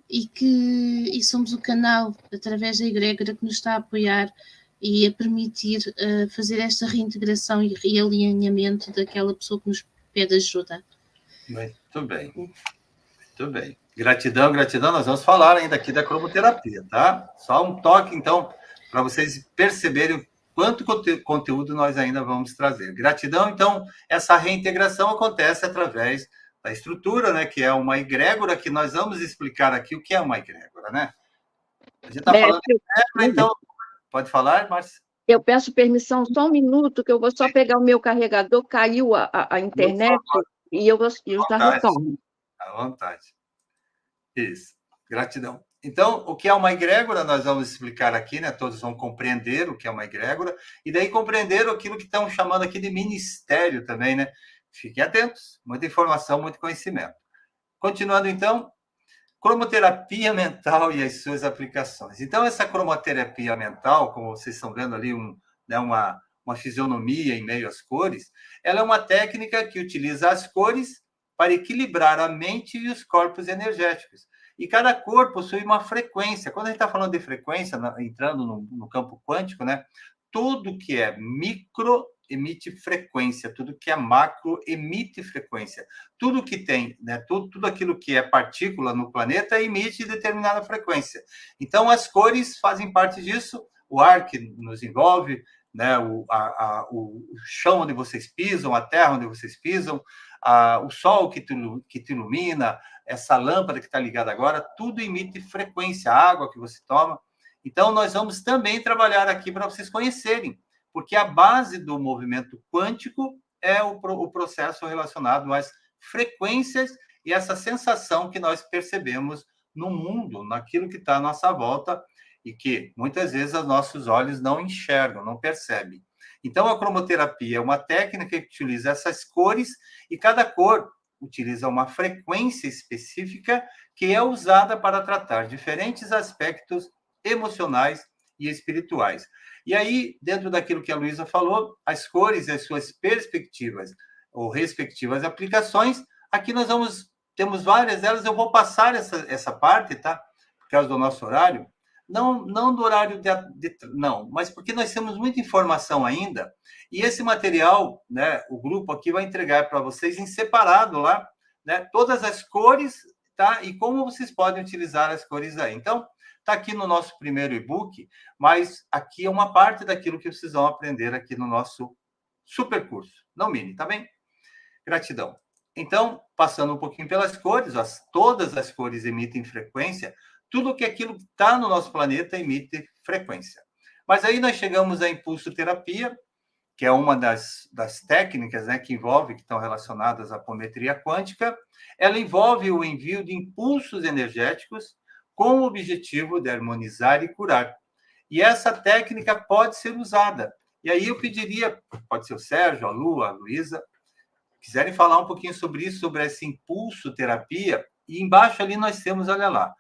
e somos o canal, através da egrégora, que nos está a apoiar e a permitir fazer esta reintegração e realinhamento daquela pessoa que nos pede ajuda. Muito bem. Muito bem. Gratidão, gratidão. Nós vamos falar ainda aqui da cromoterapia, tá? Só um toque, então, para vocês perceberem quanto conteúdo nós ainda vamos trazer. Gratidão, então, essa reintegração acontece através da estrutura, né, que é uma egrégora, que nós vamos explicar aqui o que é uma egrégora, né? A gente está falando de egrégora, então, pode falar, Márcia? Eu peço permissão só um minuto, que eu vou só pegar o meu carregador, caiu a internet, e eu já retorno. À vontade. Isso. Gratidão. Então, o que é uma egrégora, nós vamos explicar aqui, né? Todos vão compreender o que é uma egrégora, e daí compreender aquilo que estão chamando aqui de ministério também, né? Fiquem atentos, muita informação, muito conhecimento. Continuando, então, cromoterapia mental e as suas aplicações. Então, essa cromoterapia mental, como vocês estão vendo ali, uma fisionomia em meio às cores, ela é uma técnica que utiliza as cores para equilibrar a mente e os corpos energéticos. E cada cor possui uma frequência. Quando a gente está falando de frequência, entrando no campo quântico, né? Tudo que é micro emite frequência, tudo que é macro emite frequência. Tudo que tem, né? Tudo aquilo que é partícula no planeta emite determinada frequência. Então, as cores fazem parte disso, o ar que nos envolve, né? O chão onde vocês pisam, a terra onde vocês pisam, o sol que te ilumina, essa lâmpada que está ligada agora, tudo emite frequência, a água que você toma. Então, nós vamos também trabalhar aqui para vocês conhecerem, porque a base do movimento quântico é o processo relacionado às frequências e essa sensação que nós percebemos no mundo, naquilo que está à nossa volta e que, muitas vezes, os nossos olhos não enxergam, não percebem. Então, a cromoterapia é uma técnica que utiliza essas cores e cada cor utiliza uma frequência específica que é usada para tratar diferentes aspectos emocionais e espirituais. E aí, dentro daquilo que a Luísa falou, as cores e as suas perspectivas ou respectivas aplicações, aqui temos várias delas, eu vou passar essa parte, tá? Por causa do nosso horário. Não do horário não, mas porque nós temos muita informação ainda, e esse material, né, o grupo aqui vai entregar para vocês em separado lá, né, todas as cores, tá? E como vocês podem utilizar as cores aí. Então, está aqui no nosso primeiro e-book, mas aqui é uma parte daquilo que vocês vão aprender aqui no nosso super curso, não mini, tá bem? Gratidão. Então, passando um pouquinho pelas cores, todas as cores emitem frequência, tudo que aquilo que está no nosso planeta emite frequência. Mas aí nós chegamos à impulsoterapia, que é uma das técnicas, né, que estão relacionadas à apometria quântica. Ela envolve o envio de impulsos energéticos com o objetivo de harmonizar e curar. E essa técnica pode ser usada. E aí eu pediria, pode ser o Sérgio, a Lu, a Luísa, quiserem falar um pouquinho sobre isso, sobre essa impulsoterapia. E embaixo ali nós temos, olha lá,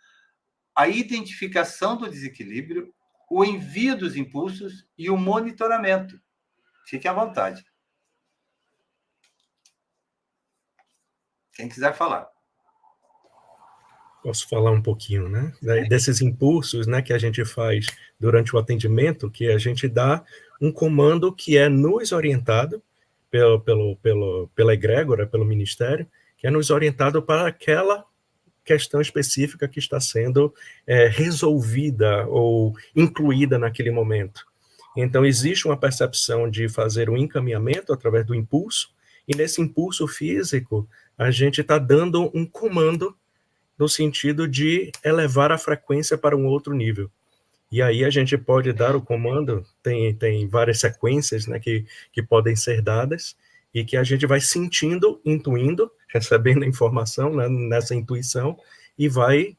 a identificação do desequilíbrio, o envio dos impulsos e o monitoramento. Fiquem à vontade. Quem quiser falar. Posso falar um pouquinho, né? Desses impulsos, né, que a gente faz durante o atendimento, que a gente dá um comando que é nos orientado pela egrégora, pelo ministério, que é nos orientado para aquela questão específica que está sendo resolvida ou incluída naquele momento. Então, existe uma percepção de fazer um encaminhamento através do impulso, e nesse impulso físico, a gente está dando um comando no sentido de elevar a frequência para um outro nível. E aí a gente pode dar o comando, tem várias sequências, né, que podem ser dadas, e que a gente vai sentindo, intuindo, recebendo a informação, né, nessa intuição, e vai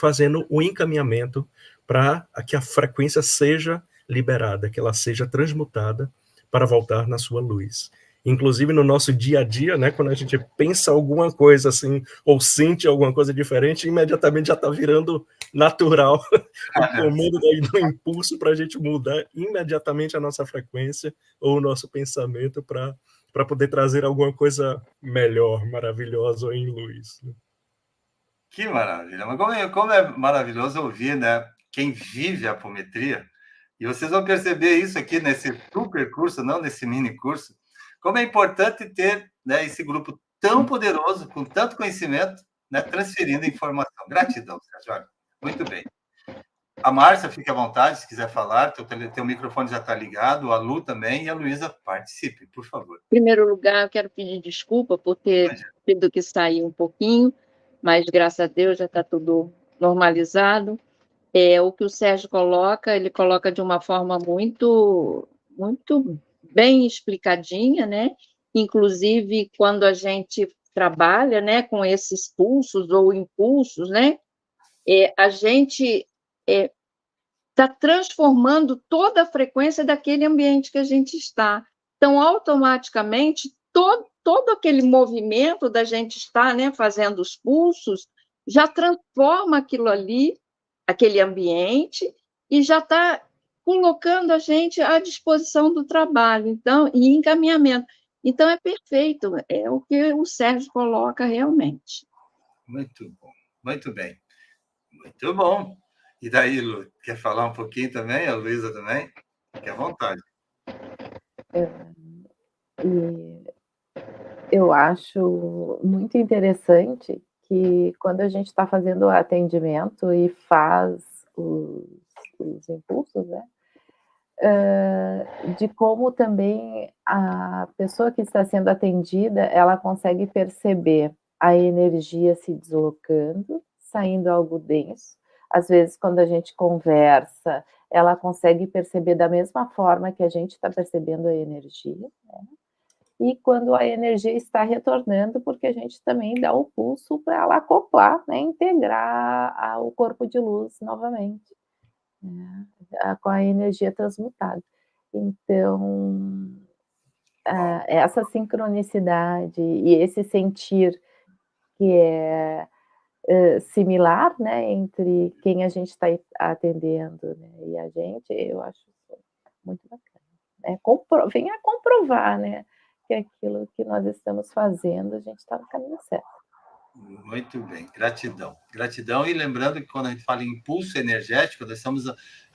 fazendo o encaminhamento para que a frequência seja liberada, que ela seja transmutada para voltar na sua luz. Inclusive no nosso dia a dia, né, quando a gente pensa alguma coisa assim, ou sente alguma coisa diferente, imediatamente já está virando natural o comando do impulso para a gente mudar imediatamente a nossa frequência ou o nosso pensamento para poder trazer alguma coisa melhor, maravilhosa ou em luz. Que maravilha! Mas como é maravilhoso ouvir, né, quem vive a apometria, e vocês vão perceber isso aqui nesse super curso, não nesse mini curso, como é importante ter, né, esse grupo tão poderoso, com tanto conhecimento, né, transferindo informação. Gratidão, Sérgio. Muito bem. A Márcia, fique à vontade, se quiser falar, teu microfone já está ligado, a Lu também, e a Luísa, participe, por favor. Em primeiro lugar, eu quero pedir desculpa por ter tido que sair um pouquinho, mas, graças a Deus, já está tudo normalizado. O que o Sérgio coloca, ele coloca de uma forma muito, muito bem explicadinha, né? Inclusive, quando a gente trabalha, né, com esses pulsos ou impulsos, né, a gente está transformando toda a frequência daquele ambiente que a gente está. Então, automaticamente, todo aquele movimento da gente estar, né, fazendo os pulsos, já transforma aquilo ali, aquele ambiente, e já está colocando a gente à disposição do trabalho, então, e encaminhamento. Então, é perfeito, é o que o Sérgio coloca realmente. Muito bom, muito bem. Muito bom. E daí, Lu, quer falar um pouquinho também? A Luísa também? Fique à vontade. E eu acho muito interessante que quando a gente está fazendo o atendimento e faz os impulsos, né? De como também a pessoa que está sendo atendida, ela consegue perceber a energia se deslocando, saindo algo denso. Às vezes, quando a gente conversa, ela consegue perceber da mesma forma que a gente está percebendo a energia, né? E quando a energia está retornando, porque a gente também dá o pulso para ela acoplar, né, integrar o corpo de luz novamente, né, com a energia transmutada. Então, essa sincronicidade e esse sentir que é similar, né, entre quem a gente está atendendo, né, e a gente, eu acho muito bacana. Vem a comprovar, né, que aquilo que nós estamos fazendo, a gente está no caminho certo. Muito bem, gratidão. Gratidão, e lembrando que quando a gente fala em impulso energético, nós estamos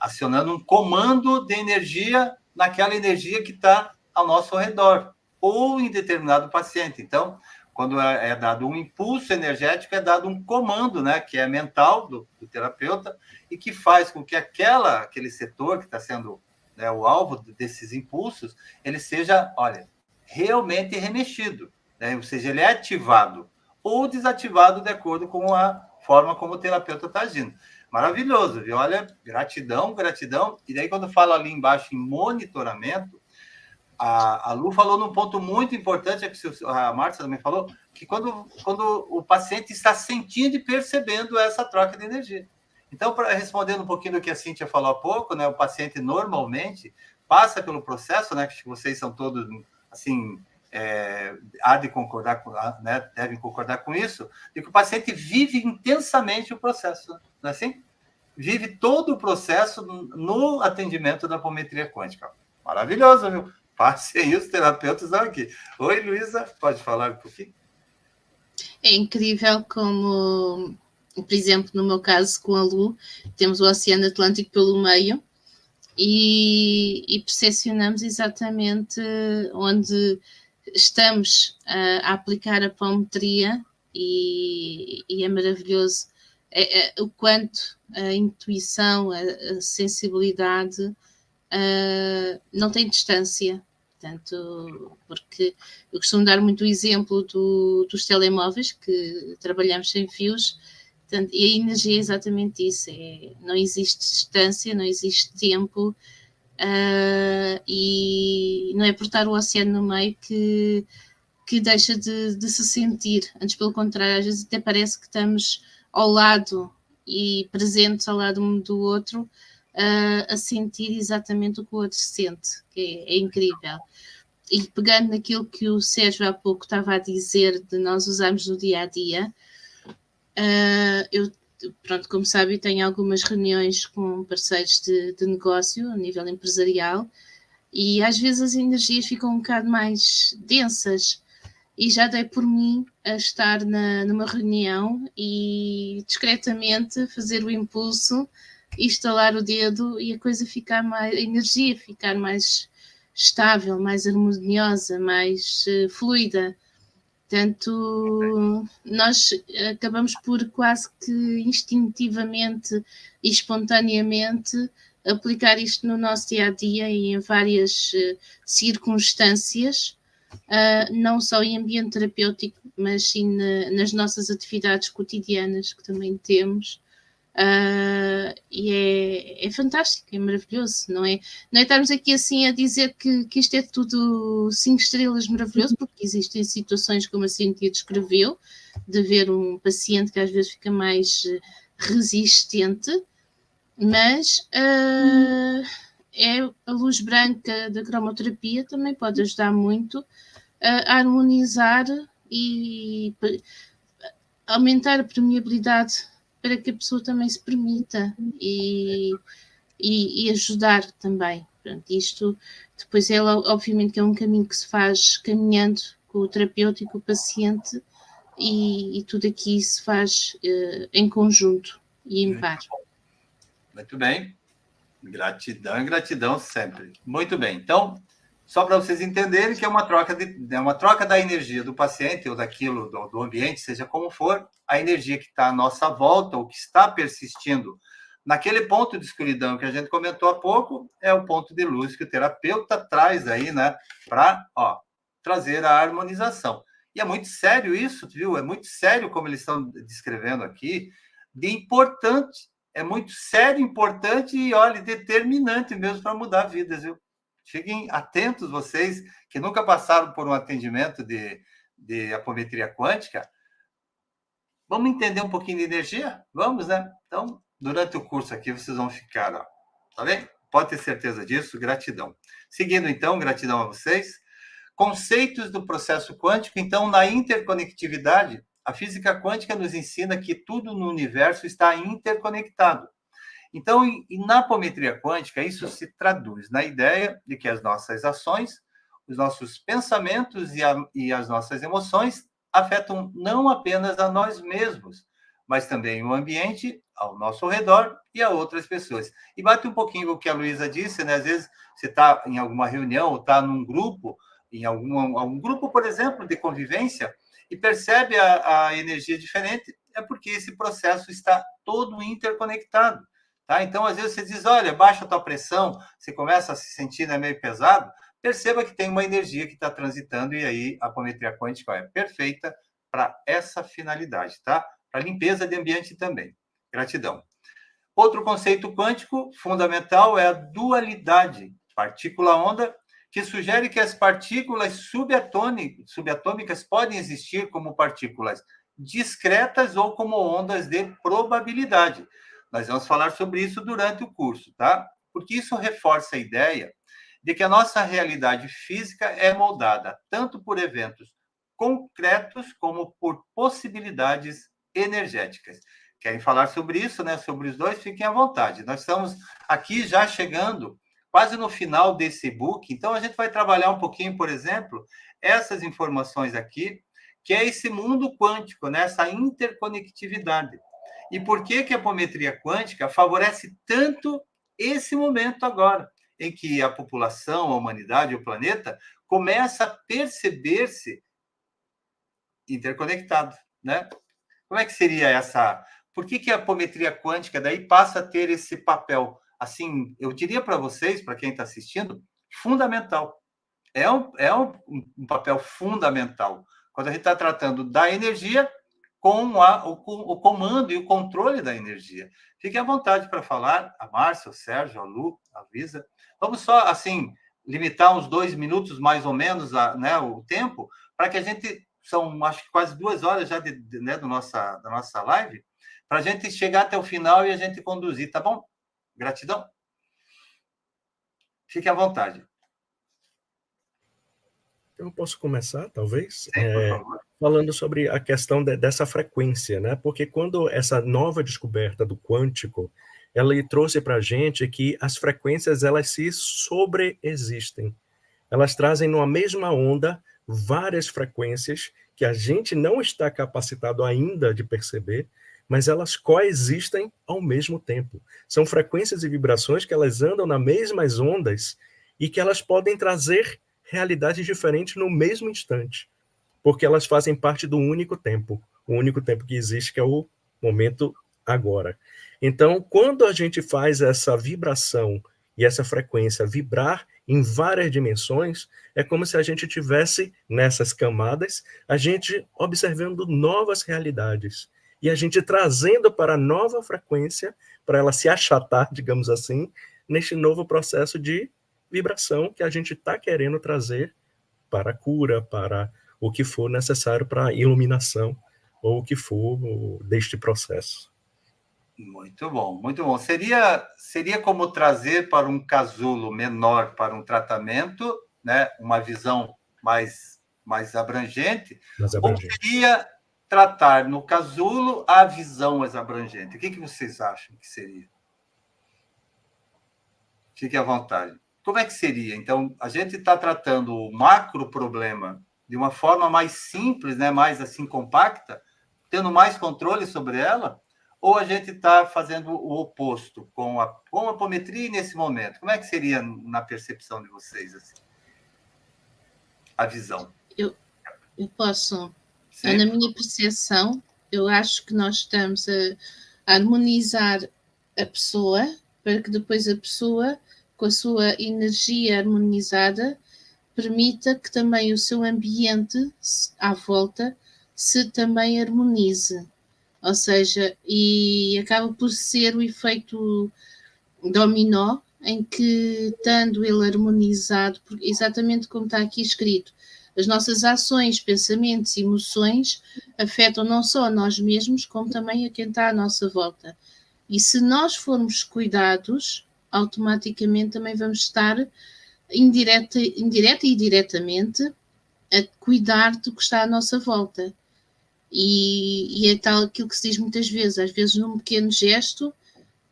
acionando um comando de energia naquela energia que está ao nosso redor, ou em determinado paciente. Então, quando é dado um impulso energético, é dado um comando, né, que é mental do terapeuta, e que faz com que aquele setor que está sendo, né, o alvo desses impulsos, ele seja, olha, realmente remexido, né? Ou seja, ele é ativado ou desativado de acordo com a forma como o terapeuta está agindo. Maravilhoso, viu? Olha, gratidão, gratidão. E daí, quando fala ali embaixo em monitoramento, a Lu falou num ponto muito importante, a Márcia também falou, que quando o paciente está sentindo e percebendo essa troca de energia. Então, respondendo um pouquinho do que a Cíntia falou há pouco, né, o paciente normalmente passa pelo processo, né, que vocês são todos, assim, há de concordar né, devem concordar com isso, de que o paciente vive intensamente o processo, não é assim? Vive todo o processo no atendimento da apometria quântica. Maravilhoso, viu? Passem os terapeutas estão aqui. Oi, Luísa, pode falar um pouquinho? É incrível como, por exemplo, no meu caso com a Lu, temos o Oceano Atlântico pelo meio e percepcionamos exatamente onde estamos a aplicar a apometria e é maravilhoso o quanto a intuição, a sensibilidade não tem distância. Portanto, porque eu costumo dar muito o exemplo dos telemóveis, que trabalhamos sem fios, portanto, e a energia é exatamente isso, não existe distância, não existe tempo, e não é por estar o oceano no meio que deixa de se sentir, antes pelo contrário, às vezes até parece que estamos ao lado e presentes ao lado um do outro, a sentir exatamente o que o outro sente, que é incrível. E pegando naquilo que o Sérgio há pouco estava a dizer de nós usarmos no dia a dia, eu, pronto, como sabe, tenho algumas reuniões com parceiros de negócio a nível empresarial e às vezes as energias ficam um bocado mais densas e já dei por mim a estar numa reunião e discretamente fazer o impulso, instalar o dedo e a coisa ficar mais, a energia ficar mais estável, mais harmoniosa, mais fluida. Portanto, nós acabamos por quase que instintivamente e espontaneamente aplicar isto no nosso dia a dia e em várias circunstâncias, não só em ambiente terapêutico, mas sim nas nossas atividades cotidianas que também temos. E é fantástico, é maravilhoso, não é estarmos aqui assim a dizer que isto é tudo 5 estrelas maravilhoso, porque existem situações como a Cíntia descreveu, de ver um paciente que às vezes fica mais resistente, mas a luz branca da cromoterapia também pode ajudar muito a harmonizar e aumentar a permeabilidade para que a pessoa também se permita e ajudar também. Pronto, isto depois obviamente que é um caminho que se faz caminhando com o terapeuta e com o paciente, e tudo aqui se faz em conjunto e em par. Muito bem. Gratidão e gratidão sempre. Muito bem. Então, só para vocês entenderem que é uma troca da energia do paciente ou daquilo, do ambiente, seja como for, a energia que está à nossa volta, ou que está persistindo naquele ponto de escuridão que a gente comentou há pouco, é o ponto de luz que o terapeuta traz aí, né, para trazer a harmonização. E é muito sério isso, viu? É muito sério como eles estão descrevendo aqui, de importante. É muito sério, importante e, olha, determinante mesmo para mudar vidas, viu? Fiquem atentos, vocês que nunca passaram por um atendimento de apometria quântica. Vamos entender um pouquinho de energia? Vamos, né? Então, durante o curso aqui, vocês vão ficar, tá bem? Pode ter certeza disso, gratidão. Seguindo, então, gratidão a vocês. Conceitos do processo quântico, então, na interconectividade, a física quântica nos ensina que tudo no universo está interconectado. Então, na apometria quântica, isso se traduz na ideia de que as nossas ações, os nossos pensamentos e as nossas emoções afetam não apenas a nós mesmos, mas também o ambiente ao nosso redor e a outras pessoas. E bate um pouquinho o que a Luísa disse, né? Às vezes você está em alguma reunião ou está num grupo, em algum grupo, por exemplo, de convivência, e percebe a energia diferente, é porque esse processo está todo interconectado. Tá? Então, às vezes, você diz, olha, baixa a tua pressão, você começa a se sentir meio pesado, perceba que tem uma energia que está transitando, e aí a apometria quântica é perfeita para essa finalidade, tá? Para limpeza de ambiente também. Gratidão. Outro conceito quântico fundamental é a dualidade partícula-onda, que sugere que as partículas subatômicas podem existir como partículas discretas ou como ondas de probabilidade. Nós vamos falar sobre isso durante o curso, tá? Porque isso reforça a ideia de que a nossa realidade física é moldada tanto por eventos concretos como por possibilidades energéticas. Querem falar sobre isso, né? Sobre os dois? Fiquem à vontade. Nós estamos aqui já chegando quase no final desse e-book, então a gente vai trabalhar um pouquinho, por exemplo, essas informações aqui, que é esse mundo quântico, né? Essa interconectividade. E por que a apometria quântica favorece tanto esse momento agora, em que a população, a humanidade, o planeta, começa a perceber-se interconectado, né? Como é que seria essa... Por que a apometria quântica daí passa a ter esse papel? Assim, eu diria para vocês, para quem está assistindo, fundamental. É um papel fundamental. Quando a gente está tratando da energia com o comando e o controle da energia. Fiquem à vontade para falar, a Márcia, o Sérgio, a Lu, a Luísa. Vamos só, assim, limitar uns 2 minutos, mais ou menos, né, o tempo, para que a gente... São, acho que quase 2 horas já né, da nossa live, para a gente chegar até o final e a gente conduzir, tá bom? Gratidão. Fique à vontade. Eu posso começar, talvez? Sim, por favor. Falando sobre a questão dessa frequência, né? Porque quando essa nova descoberta do quântico, ela trouxe para a gente que as frequências, elas se sobreexistem. Elas trazem numa mesma onda várias frequências que a gente não está capacitado ainda de perceber, mas elas coexistem ao mesmo tempo. São frequências e vibrações que elas andam nas mesmas ondas e que elas podem trazer realidades diferentes no mesmo instante, porque elas fazem parte do único tempo, o único tempo que existe, que é o momento agora. Então, quando a gente faz essa vibração e essa frequência vibrar em várias dimensões, é como se a gente tivesse, nessas camadas, a gente observando novas realidades, e a gente trazendo para a nova frequência, para ela se achatar, digamos assim, neste novo processo de vibração que a gente está querendo trazer para a cura, para o que for necessário para a iluminação, ou o que for deste processo. Muito bom, muito bom. Seria como trazer para um casulo menor para um tratamento, né, uma visão mais abrangente, ou seria tratar no casulo a visão mais abrangente? O que vocês acham que seria? Fique à vontade. como é que seria? Então, a gente está tratando o macro problema de uma forma mais simples, né? Mais assim compacta, tendo mais controle sobre ela, ou a gente está fazendo o oposto com a apometria nesse momento? Como é que seria na percepção de vocês, assim? A visão? Eu posso. Sim. Na minha percepção, eu acho que nós estamos a harmonizar a pessoa, para que depois a pessoa, com a sua energia harmonizada, permita que também o seu ambiente à volta se também harmonize. Ou seja, e acaba por ser o efeito dominó, em que, estando ele harmonizado, exatamente como está aqui escrito, as nossas ações, pensamentos e emoções afetam não só a nós mesmos, como também a quem está à nossa volta. E se nós formos cuidados, automaticamente também vamos estar indireta e diretamente a cuidar do que está à nossa volta. E é tal aquilo que se diz muitas vezes, às vezes num pequeno gesto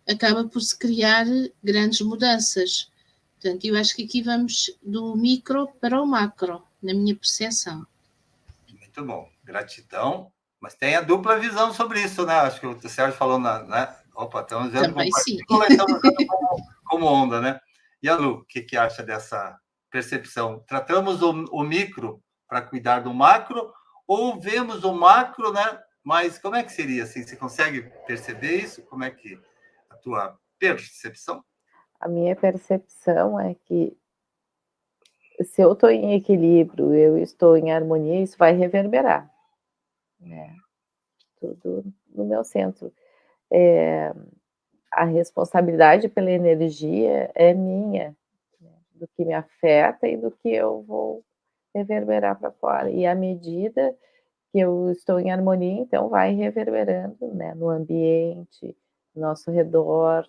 acaba por se criar grandes mudanças. Portanto, eu acho que aqui vamos do micro para o macro, na minha percepção. Muito bom, gratidão. Mas tem a dupla visão sobre isso, né? Acho que o Sérgio falou, né? Opa, estamos usando Também como sim. partícula, estamos usando como onda, né? E a Lu, o que acha dessa percepção? Tratamos o micro para cuidar do macro, ou vemos o macro, né? Mas como é que seria assim? Você consegue perceber isso? Como é que a tua percepção? A minha percepção é que se eu estou em equilíbrio, eu estou em harmonia, isso vai reverberar, né? Tudo no meu centro. A responsabilidade pela energia é minha, né? Do que me afeta e do que eu vou reverberar para fora. E à medida que eu estou em harmonia, então vai reverberando, né? No ambiente, no nosso redor,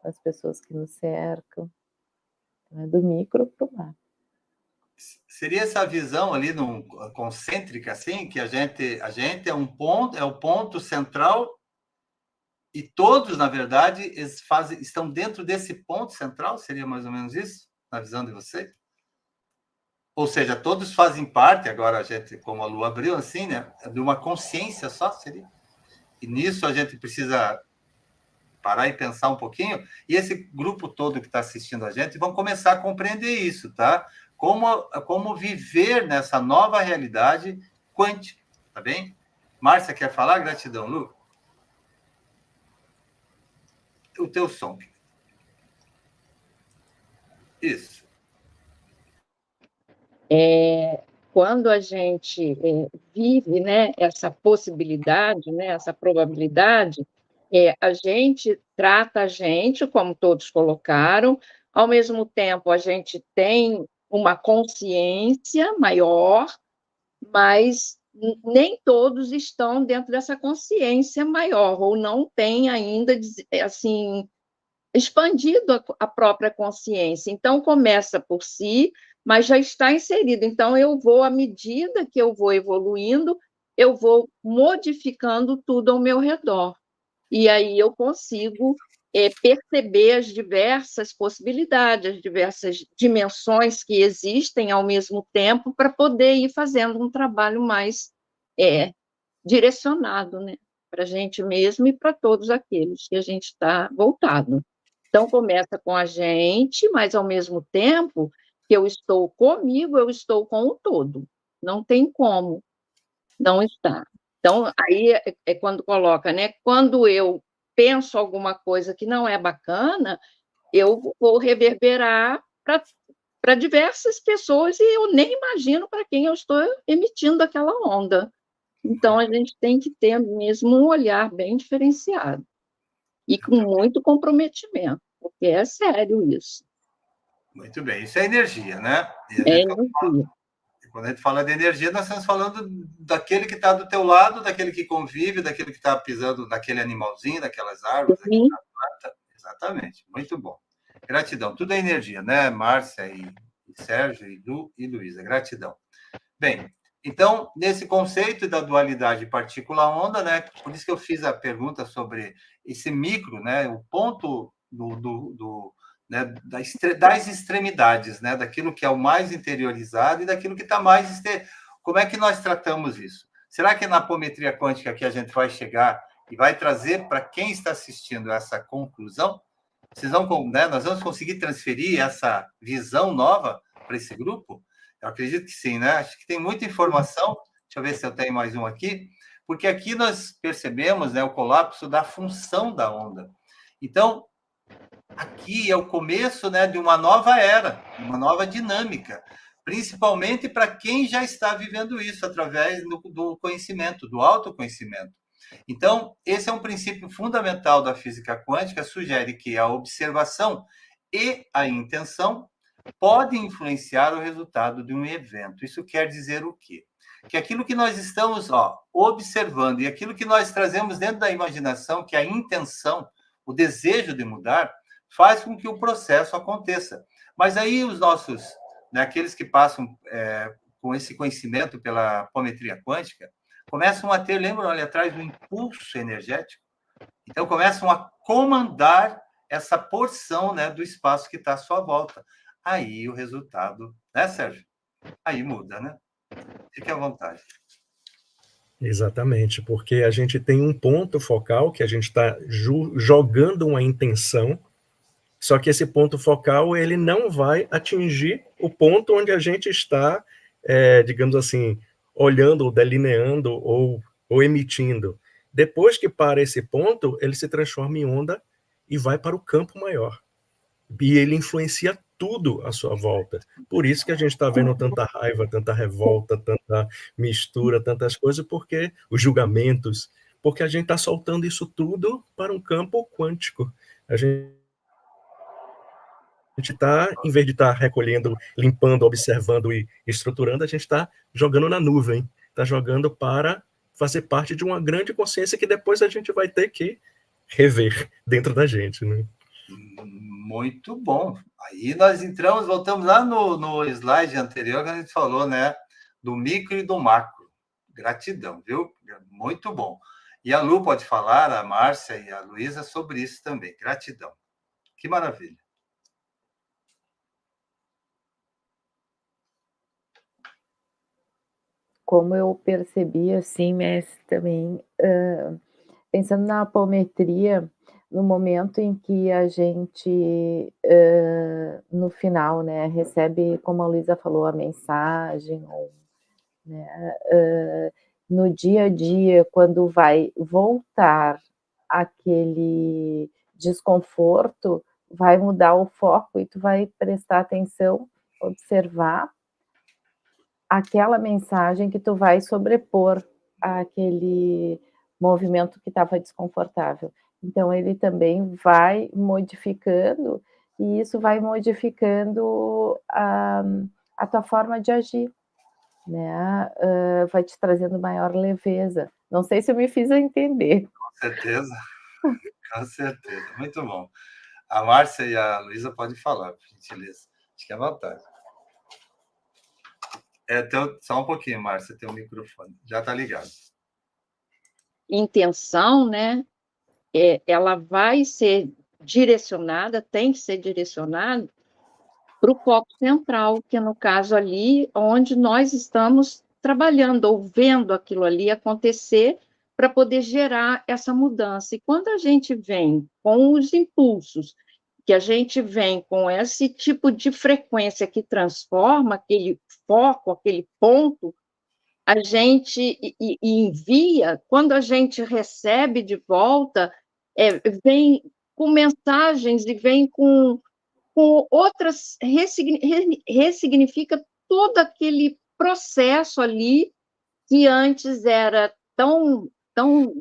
nas pessoas que nos cercam. Então, é do micro para o macro. Seria essa visão ali concêntrica, assim, que a gente é um ponto, é o ponto central, e todos, na verdade, estão dentro desse ponto central? Seria mais ou menos isso, na visão de você? Ou seja, todos fazem parte, agora a gente, como a Lu abriu, assim, né, de uma consciência só, seria? E nisso a gente precisa parar e pensar um pouquinho, e esse grupo todo que está assistindo a gente vão começar a compreender isso, tá? Como viver nessa nova realidade quântica, tá bem? Márcia, quer falar? Gratidão, Lu. O teu som. Isso. Quando a gente vive, né, essa possibilidade, né, essa probabilidade, a gente trata a gente, como todos colocaram, ao mesmo tempo a gente tem uma consciência maior, mas nem todos estão dentro dessa consciência maior, ou não têm ainda, assim, expandido a própria consciência. Então, começa por si, mas já está inserido. Então, eu vou, à medida que eu vou evoluindo, eu vou modificando tudo ao meu redor. E aí eu consigo perceber as diversas possibilidades, as diversas dimensões que existem ao mesmo tempo, para poder ir fazendo um trabalho mais direcionado, né, para a gente mesmo e para todos aqueles que a gente está voltado. Então, começa com a gente, mas, ao mesmo tempo que eu estou comigo, eu estou com o todo. Não tem como não estar. Então, aí é quando coloca, né? Quando eu penso alguma coisa que não é bacana, eu vou reverberar para diversas pessoas e eu nem imagino para quem eu estou emitindo aquela onda. Então, a gente tem que ter mesmo um olhar bem diferenciado e com muito comprometimento, porque é sério isso. Muito bem, isso é energia, né? Quando a gente fala de energia, nós estamos falando daquele que está do teu lado, daquele que convive, daquele que está pisando naquele animalzinho, daquelas árvores, daquela planta. Exatamente, muito bom. Gratidão, tudo é energia, né? Márcia e Sérgio e Lu e Luísa, gratidão. Bem, então, nesse conceito da dualidade partícula-onda, né? Por isso que eu fiz a pergunta sobre esse micro, né? O ponto né, das extremidades, né, daquilo que é o mais interiorizado e daquilo que está mais... Como é que nós tratamos isso? Será que na apometria quântica que a gente vai chegar e vai trazer para quem está assistindo essa conclusão? Né, nós vamos conseguir transferir essa visão nova para esse grupo? Eu acredito que sim, né? Acho que tem muita informação. Deixa eu ver se eu tenho mais um aqui. Porque aqui nós percebemos, né, o colapso da função da onda. Então, aqui é o começo, né, de uma nova era, uma nova dinâmica, principalmente para quem já está vivendo isso através do conhecimento, do autoconhecimento. Então, esse é um princípio fundamental da física quântica, sugere que a observação e a intenção podem influenciar o resultado de um evento. Isso quer dizer o quê? Que aquilo que nós estamos observando e aquilo que nós trazemos dentro da imaginação, que é a intenção, o desejo de mudar, faz com que o processo aconteça. Mas aí os nossos, né, aqueles que passam com esse conhecimento pela apometria quântica, começam a ter, lembram ali atrás, do impulso energético? Então, começam a comandar essa porção, né, do espaço que está à sua volta. Aí o resultado, né, Sérgio? Aí muda, né? Fique à vontade. Exatamente, porque a gente tem um ponto focal que a gente está jogando uma intenção, só que esse ponto focal ele não vai atingir o ponto onde a gente está, digamos assim, olhando, ou delineando, ou emitindo. Depois que para esse ponto, ele se transforma em onda e vai para o campo maior. E ele influencia tudo à sua volta. Por isso que a gente está vendo tanta raiva, tanta revolta, tanta mistura, tantas coisas, porque os julgamentos, porque a gente está soltando isso tudo para um campo quântico. A gente está, em vez de estar recolhendo, limpando, observando e estruturando, a gente está jogando na nuvem, está jogando para fazer parte de uma grande consciência que depois a gente vai ter que rever dentro da gente, né? Muito bom. Aí nós voltamos lá no slide anterior que a gente falou, né, do micro e do macro. Gratidão, viu? Muito bom. E a Lu pode falar, a Márcia e a Luísa, sobre isso também. Gratidão. Que maravilha. Como eu percebi, assim, mestre, também, pensando na apometria, no momento em que a gente, no final, né, recebe, como a Luísa falou, a mensagem, né, no dia a dia, quando vai voltar aquele desconforto, vai mudar o foco e tu vai prestar atenção, observar aquela mensagem que tu vai sobrepor àquele movimento que estava desconfortável. Então, ele também vai modificando, e isso vai modificando a tua forma de agir, né? Vai te trazendo maior leveza. Não sei se eu me fiz entender. Com certeza. Com certeza. Muito bom. A Márcia e a Luísa podem falar, por gentileza. Fique à vontade. Só um pouquinho, Márcia, tem um microfone. Já está ligado. Intenção, né? Ela vai ser direcionada, tem que ser direcionada para o foco central, que é no caso ali onde nós estamos trabalhando, ou vendo aquilo ali acontecer para poder gerar essa mudança. E quando a gente vem com os impulsos, que a gente vem com esse tipo de frequência que transforma aquele foco, aquele ponto, a gente envia, quando a gente recebe de volta, vem com mensagens e vem com outras, ressignifica todo aquele processo ali que antes era tão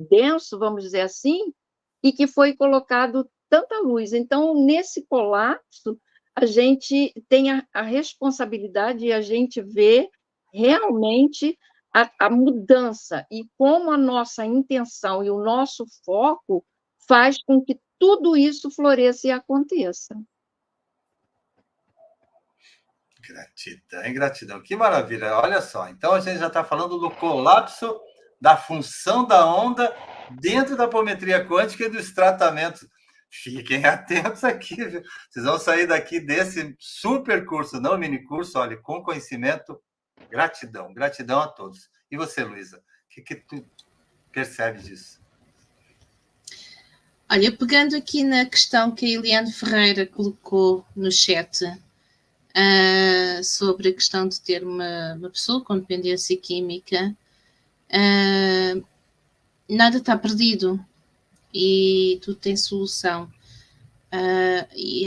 denso, vamos dizer assim, e que foi colocado tanta luz. Então, nesse colapso, a gente tem a responsabilidade e a gente vê realmente a mudança e como a nossa intenção e o nosso foco faz com que tudo isso floresça e aconteça. Gratidão, gratidão. Que maravilha. Olha só, então a gente já está falando do colapso da função da onda dentro da apometria quântica e dos tratamentos. Fiquem atentos aqui, viu? Vocês vão sair daqui desse super curso, não mini curso, olha, com conhecimento. Gratidão, gratidão a todos. E você, Luísa, o que tu percebe disso? Olha, pegando aqui na questão que a Eliane Ferreira colocou no chat, sobre a questão de ter uma pessoa com dependência química, nada está perdido e tudo tem solução. E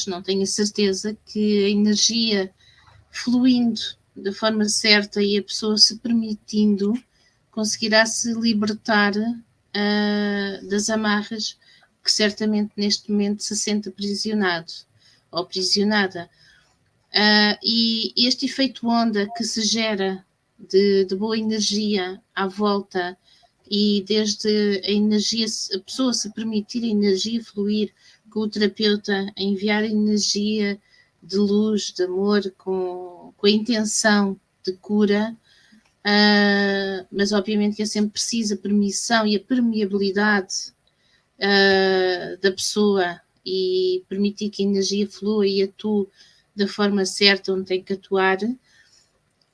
não, tenho a certeza que a energia fluindo da forma certa e a pessoa se permitindo, conseguirá se libertar das amarras que certamente neste momento se sente aprisionado ou aprisionada. E este efeito onda que se gera de boa energia à volta, e desde a pessoa se permitir a energia fluir com o terapeuta, a enviar energia de luz, de amor, com a intenção de cura, mas obviamente que é sempre preciso a permissão e a permeabilidade da pessoa, e permitir que a energia flua e atue da forma certa onde tem que atuar.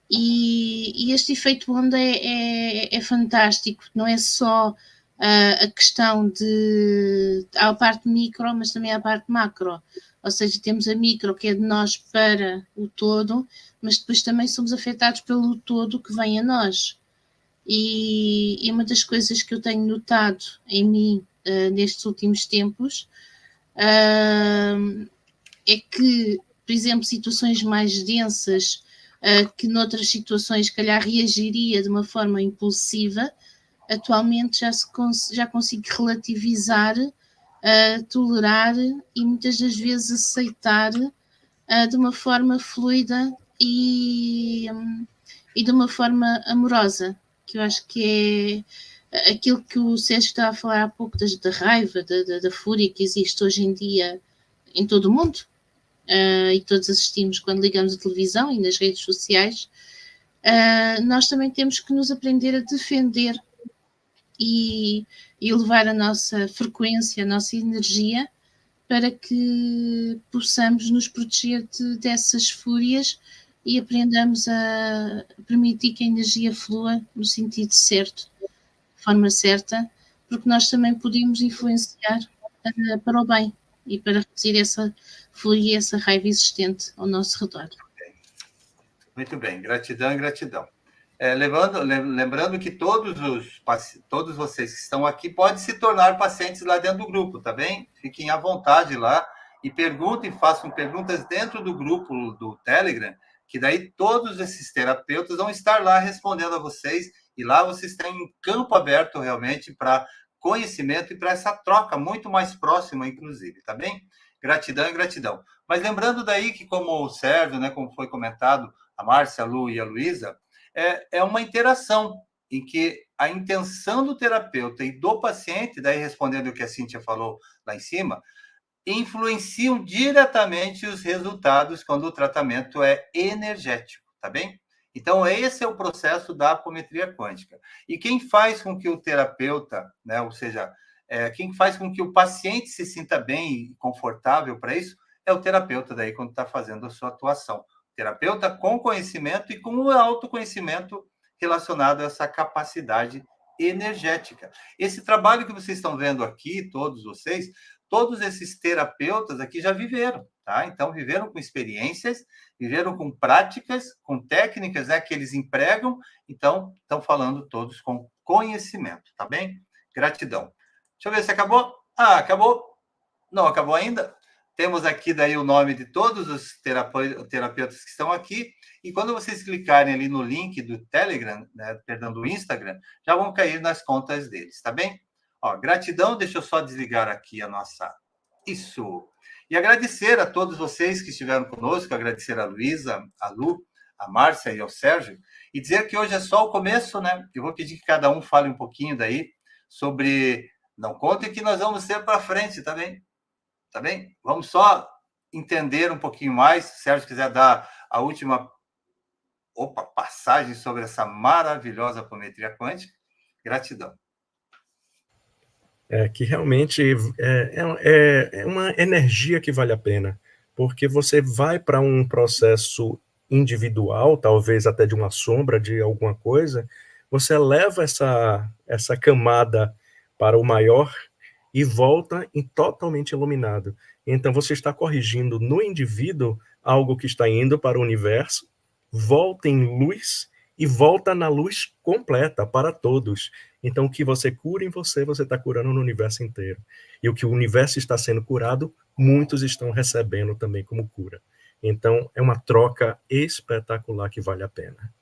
E este efeito onda é fantástico, não é só a questão há a parte micro, mas também há a parte macro, ou seja, temos a micro que é de nós para o todo, mas depois também somos afetados pelo todo que vem a nós. E uma das coisas que eu tenho notado em mim nestes últimos tempos é que, por exemplo, situações mais densas, que noutras situações, se calhar, reagiria de uma forma impulsiva, atualmente já consigo relativizar, tolerar e muitas das vezes aceitar de uma forma fluida e de uma forma amorosa, que eu acho que é aquilo que o Sérgio estava a falar há pouco, da raiva, da fúria que existe hoje em dia em todo o mundo. E todos assistimos quando ligamos a televisão e nas redes sociais, nós também temos que nos aprender a defender e elevar a nossa frequência, a nossa energia, para que possamos nos proteger dessas fúrias e aprendamos a permitir que a energia flua no sentido certo, de forma certa, porque nós também podemos influenciar para o bem e para reduzir essa fúria e essa raiva existente ao nosso redor. Muito bem, gratidão e gratidão. Lembrando que todos vocês que estão aqui podem se tornar pacientes lá dentro do grupo, tá bem? Fiquem à vontade lá e façam perguntas dentro do grupo do Telegram, que daí todos esses terapeutas vão estar lá respondendo a vocês, e lá vocês têm um campo aberto realmente para conhecimento e para essa troca muito mais próxima, inclusive, tá bem? Gratidão e gratidão. Mas lembrando daí que, como o Sérgio, né, como foi comentado, a Márcia, a Lu e a Luísa, é uma interação em que a intenção do terapeuta e do paciente, daí respondendo o que a Cíntia falou lá em cima, influenciam diretamente os resultados quando o tratamento é energético, tá bem? Então, esse é o processo da apometria quântica. E quem faz com que o terapeuta, né, ou seja, quem faz com que o paciente se sinta bem e confortável para isso, é o terapeuta daí quando está fazendo a sua atuação. Terapeuta com conhecimento e com o autoconhecimento relacionado a essa capacidade energética. Esse trabalho que vocês estão vendo aqui, todos esses terapeutas aqui já viveram, tá? Então, viveram com experiências, viveram com práticas, com técnicas, né, que eles empregam, então, estão falando todos com conhecimento, tá bem? Gratidão. Deixa eu ver se acabou. Acabou? Não acabou ainda? Temos aqui daí o nome de todos os terapeutas que estão aqui, e quando vocês clicarem ali no link do Telegram, né, do Instagram, já vão cair nas contas deles, tá bem? Ó, gratidão, deixa eu só desligar aqui a nossa... Isso! E agradecer a todos vocês que estiveram conosco, agradecer a Luísa, a Lu, a Márcia e ao Sérgio, e dizer que hoje é só o começo, né? Eu vou pedir que cada um fale um pouquinho daí sobre... Não contem que nós vamos ter para frente, tá bem? Tá bem? Vamos só entender um pouquinho mais. Se o Sérgio quiser dar a última passagem sobre essa maravilhosa apometria quântica. Gratidão. que realmente é uma energia que vale a pena, porque você vai para um processo individual, talvez até de uma sombra, de alguma coisa, você leva essa camada para o maior e volta totalmente iluminado. Então, você está corrigindo no indivíduo algo que está indo para o universo, volta em luz e volta na luz completa para todos. Então, o que você cura em você, você está curando no universo inteiro. E o que o universo está sendo curado, muitos estão recebendo também como cura. Então, é uma troca espetacular que vale a pena.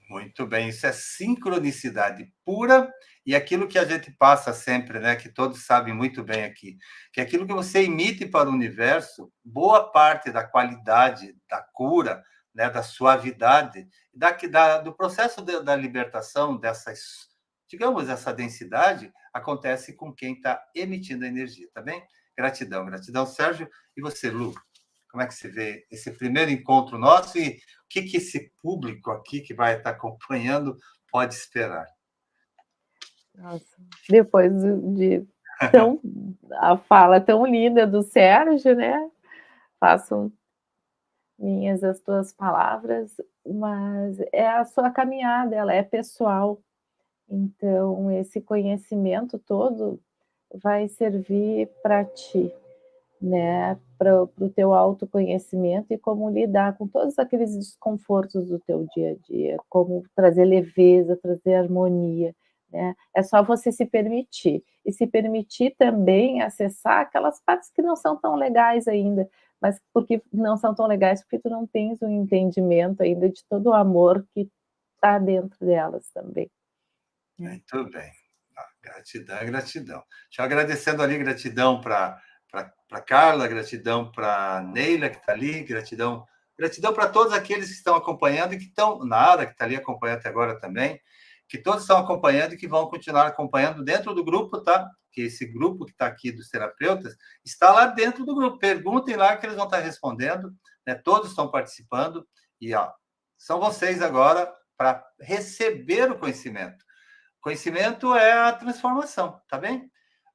Muito bem, isso é sincronicidade pura e aquilo que a gente passa sempre, né, que todos sabem muito bem aqui, que aquilo que você emite para o universo, boa parte da qualidade da cura, né, da suavidade, do processo da libertação dessas, digamos, essa densidade, acontece com quem está emitindo a energia, tá bem? Gratidão, gratidão, Sérgio. E você, Lu? Como é que você vê esse primeiro encontro nosso e o que esse público aqui que vai estar acompanhando pode esperar? Nossa, depois de a fala tão linda do Sérgio, né? Faço minhas as tuas palavras, mas é a sua caminhada, ela é pessoal. Então, esse conhecimento todo vai servir para ti, né? Para o teu autoconhecimento e como lidar com todos aqueles desconfortos do teu dia a dia, como trazer leveza, trazer harmonia, né? É só você se permitir. E se permitir também acessar aquelas partes que não são tão legais ainda, mas porque não são tão legais porque tu não tens um entendimento ainda de todo o amor que está dentro delas também. Muito bem. Gratidão, gratidão. Já agradecendo ali, gratidão para Carla, gratidão para Neila, que está ali, gratidão para todos aqueles que estão acompanhando e que estão, Nara, que está ali acompanhando até agora também, que todos estão acompanhando e que vão continuar acompanhando dentro do grupo, tá? Que esse grupo que está aqui dos terapeutas está lá dentro do grupo. Perguntem lá que eles vão estar respondendo, né? Todos estão participando e, ó, são vocês agora para receber o conhecimento. Conhecimento é a transformação, tá bem?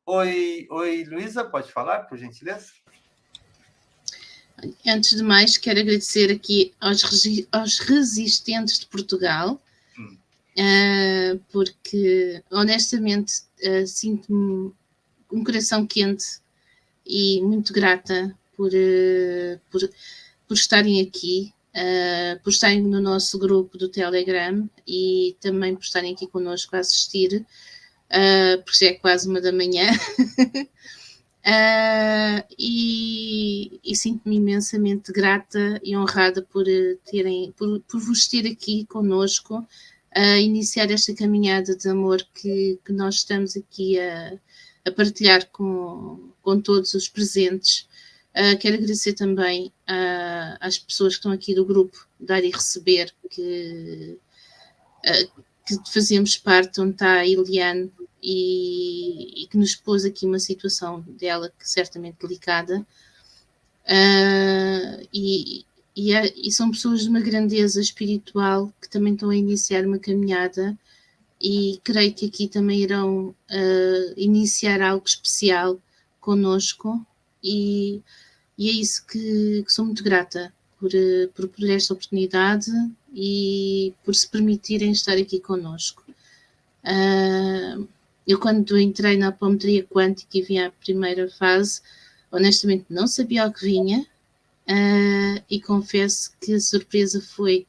Oi, Luísa, pode falar, por gentileza? Antes de mais, quero agradecer aqui aos resistentes de Portugal, porque, honestamente, sinto-me um coração quente e muito grata por estarem aqui, por estarem no nosso grupo do Telegram e também por estarem aqui connosco a assistir, porque já é quase 1 da manhã. E sinto-me imensamente grata e honrada por vos ter aqui connosco a iniciar esta caminhada de amor que nós estamos aqui a partilhar com todos os presentes. Quero agradecer também às pessoas que estão aqui do grupo Dar e Receber, que fazemos parte, onde está a Eliane, e que nos pôs aqui uma situação dela que certamente delicada, e são pessoas de uma grandeza espiritual que também estão a iniciar uma caminhada e creio que aqui também irão iniciar algo especial connosco e é isso que sou muito grata por esta oportunidade e por se permitirem estar aqui connosco. Eu, quando entrei na apometria quântica e vim à primeira fase, honestamente não sabia o que vinha, e confesso que a surpresa foi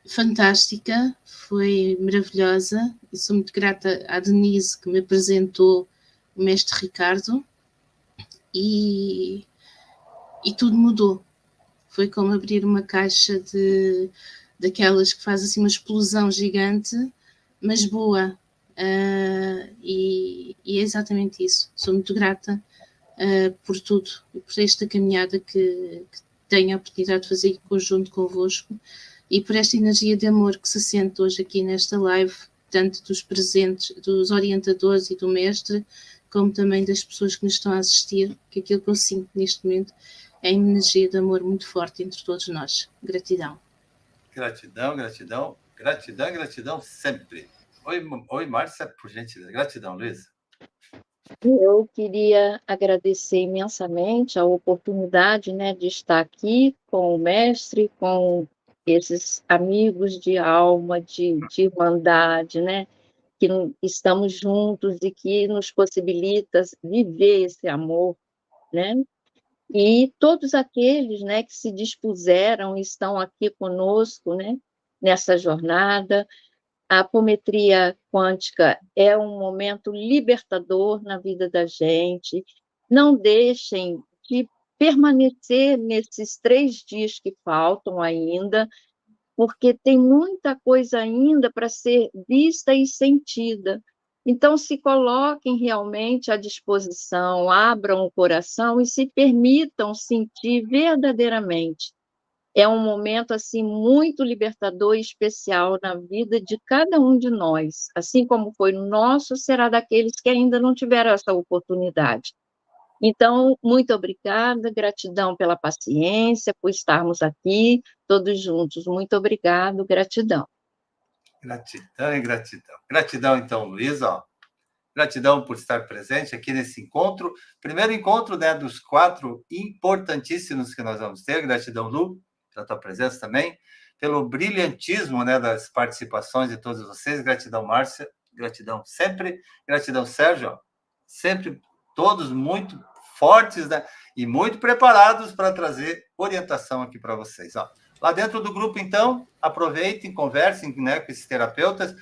fantástica, foi maravilhosa, e sou muito grata à Denise que me apresentou o mestre Ricardo, e tudo mudou. Foi como abrir uma caixa daquelas que faz assim uma explosão gigante, mas boa. E é exatamente isso. Sou muito grata por tudo e por esta caminhada que tenho a oportunidade de fazer em conjunto convosco e por esta energia de amor que se sente hoje aqui nesta live, tanto dos presentes, dos orientadores e do mestre, como também das pessoas que nos estão a assistir, que aquilo que eu sinto neste momento é uma energia de amor muito forte entre todos nós. Gratidão. Gratidão, gratidão, gratidão, gratidão sempre. Oi, Márcia, por gentileza. Gratidão, Luísa. Eu queria agradecer imensamente a oportunidade, né, de estar aqui com o mestre, com esses amigos de alma, de irmandade, né, que estamos juntos e que nos possibilita viver esse amor, né? E todos aqueles, né, que se dispuseram e estão aqui conosco, né, nessa jornada. A apometria quântica é um momento libertador na vida da gente. Não deixem de permanecer nesses 3 dias que faltam ainda, porque tem muita coisa ainda para ser vista e sentida. Então, se coloquem realmente à disposição, abram o coração e se permitam sentir verdadeiramente. É um momento assim muito libertador e especial na vida de cada um de nós, assim como foi no nosso, será daqueles que ainda não tiveram essa oportunidade. Então, muito obrigada, gratidão pela paciência, por estarmos aqui todos juntos. Muito obrigado, gratidão. Gratidão e gratidão. Gratidão, então, Luiz, ó. Gratidão por estar presente aqui nesse encontro. Primeiro encontro, né, dos 4 importantíssimos que nós vamos ter. Gratidão, Lu, pela tua presença também. Pelo brilhantismo, né, das participações de todos vocês. Gratidão, Márcia. Gratidão sempre. Gratidão, Sérgio. Ó. Sempre todos muito fortes, né, e muito preparados para trazer orientação aqui para vocês. Ó. Lá dentro do grupo, então, aproveitem, conversem, né, com esses terapeutas.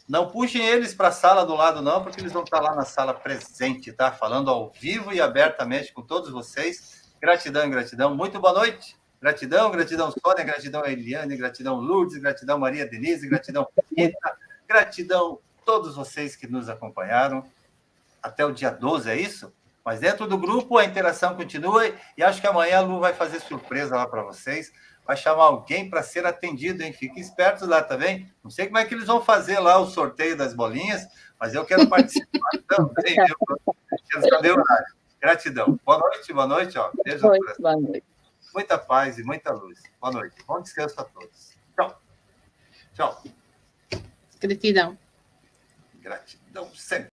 Não puxem eles para a sala do lado, não, porque eles vão estar lá na sala presente, tá? Falando ao vivo e abertamente com todos vocês. Gratidão e gratidão. Muito boa noite. Gratidão, gratidão, Sônia, gratidão, Eliane, gratidão, Lourdes, gratidão, Maria Denise, gratidão, Rita, gratidão a todos vocês que nos acompanharam. Até o dia 12, é isso? Mas dentro do grupo a interação continua e acho que amanhã a Lu vai fazer surpresa lá para vocês. Vai chamar alguém para ser atendido, hein? Fiquem espertos lá também. Não sei como é que eles vão fazer lá o sorteio das bolinhas, mas eu quero participar também, viu? Quero saber o horário. Gratidão. Boa noite, ó. Beijo. Boa noite. Muita paz e muita luz. Boa noite. Bom descanso a todos. Tchau. Tchau. Gratidão. Gratidão sempre.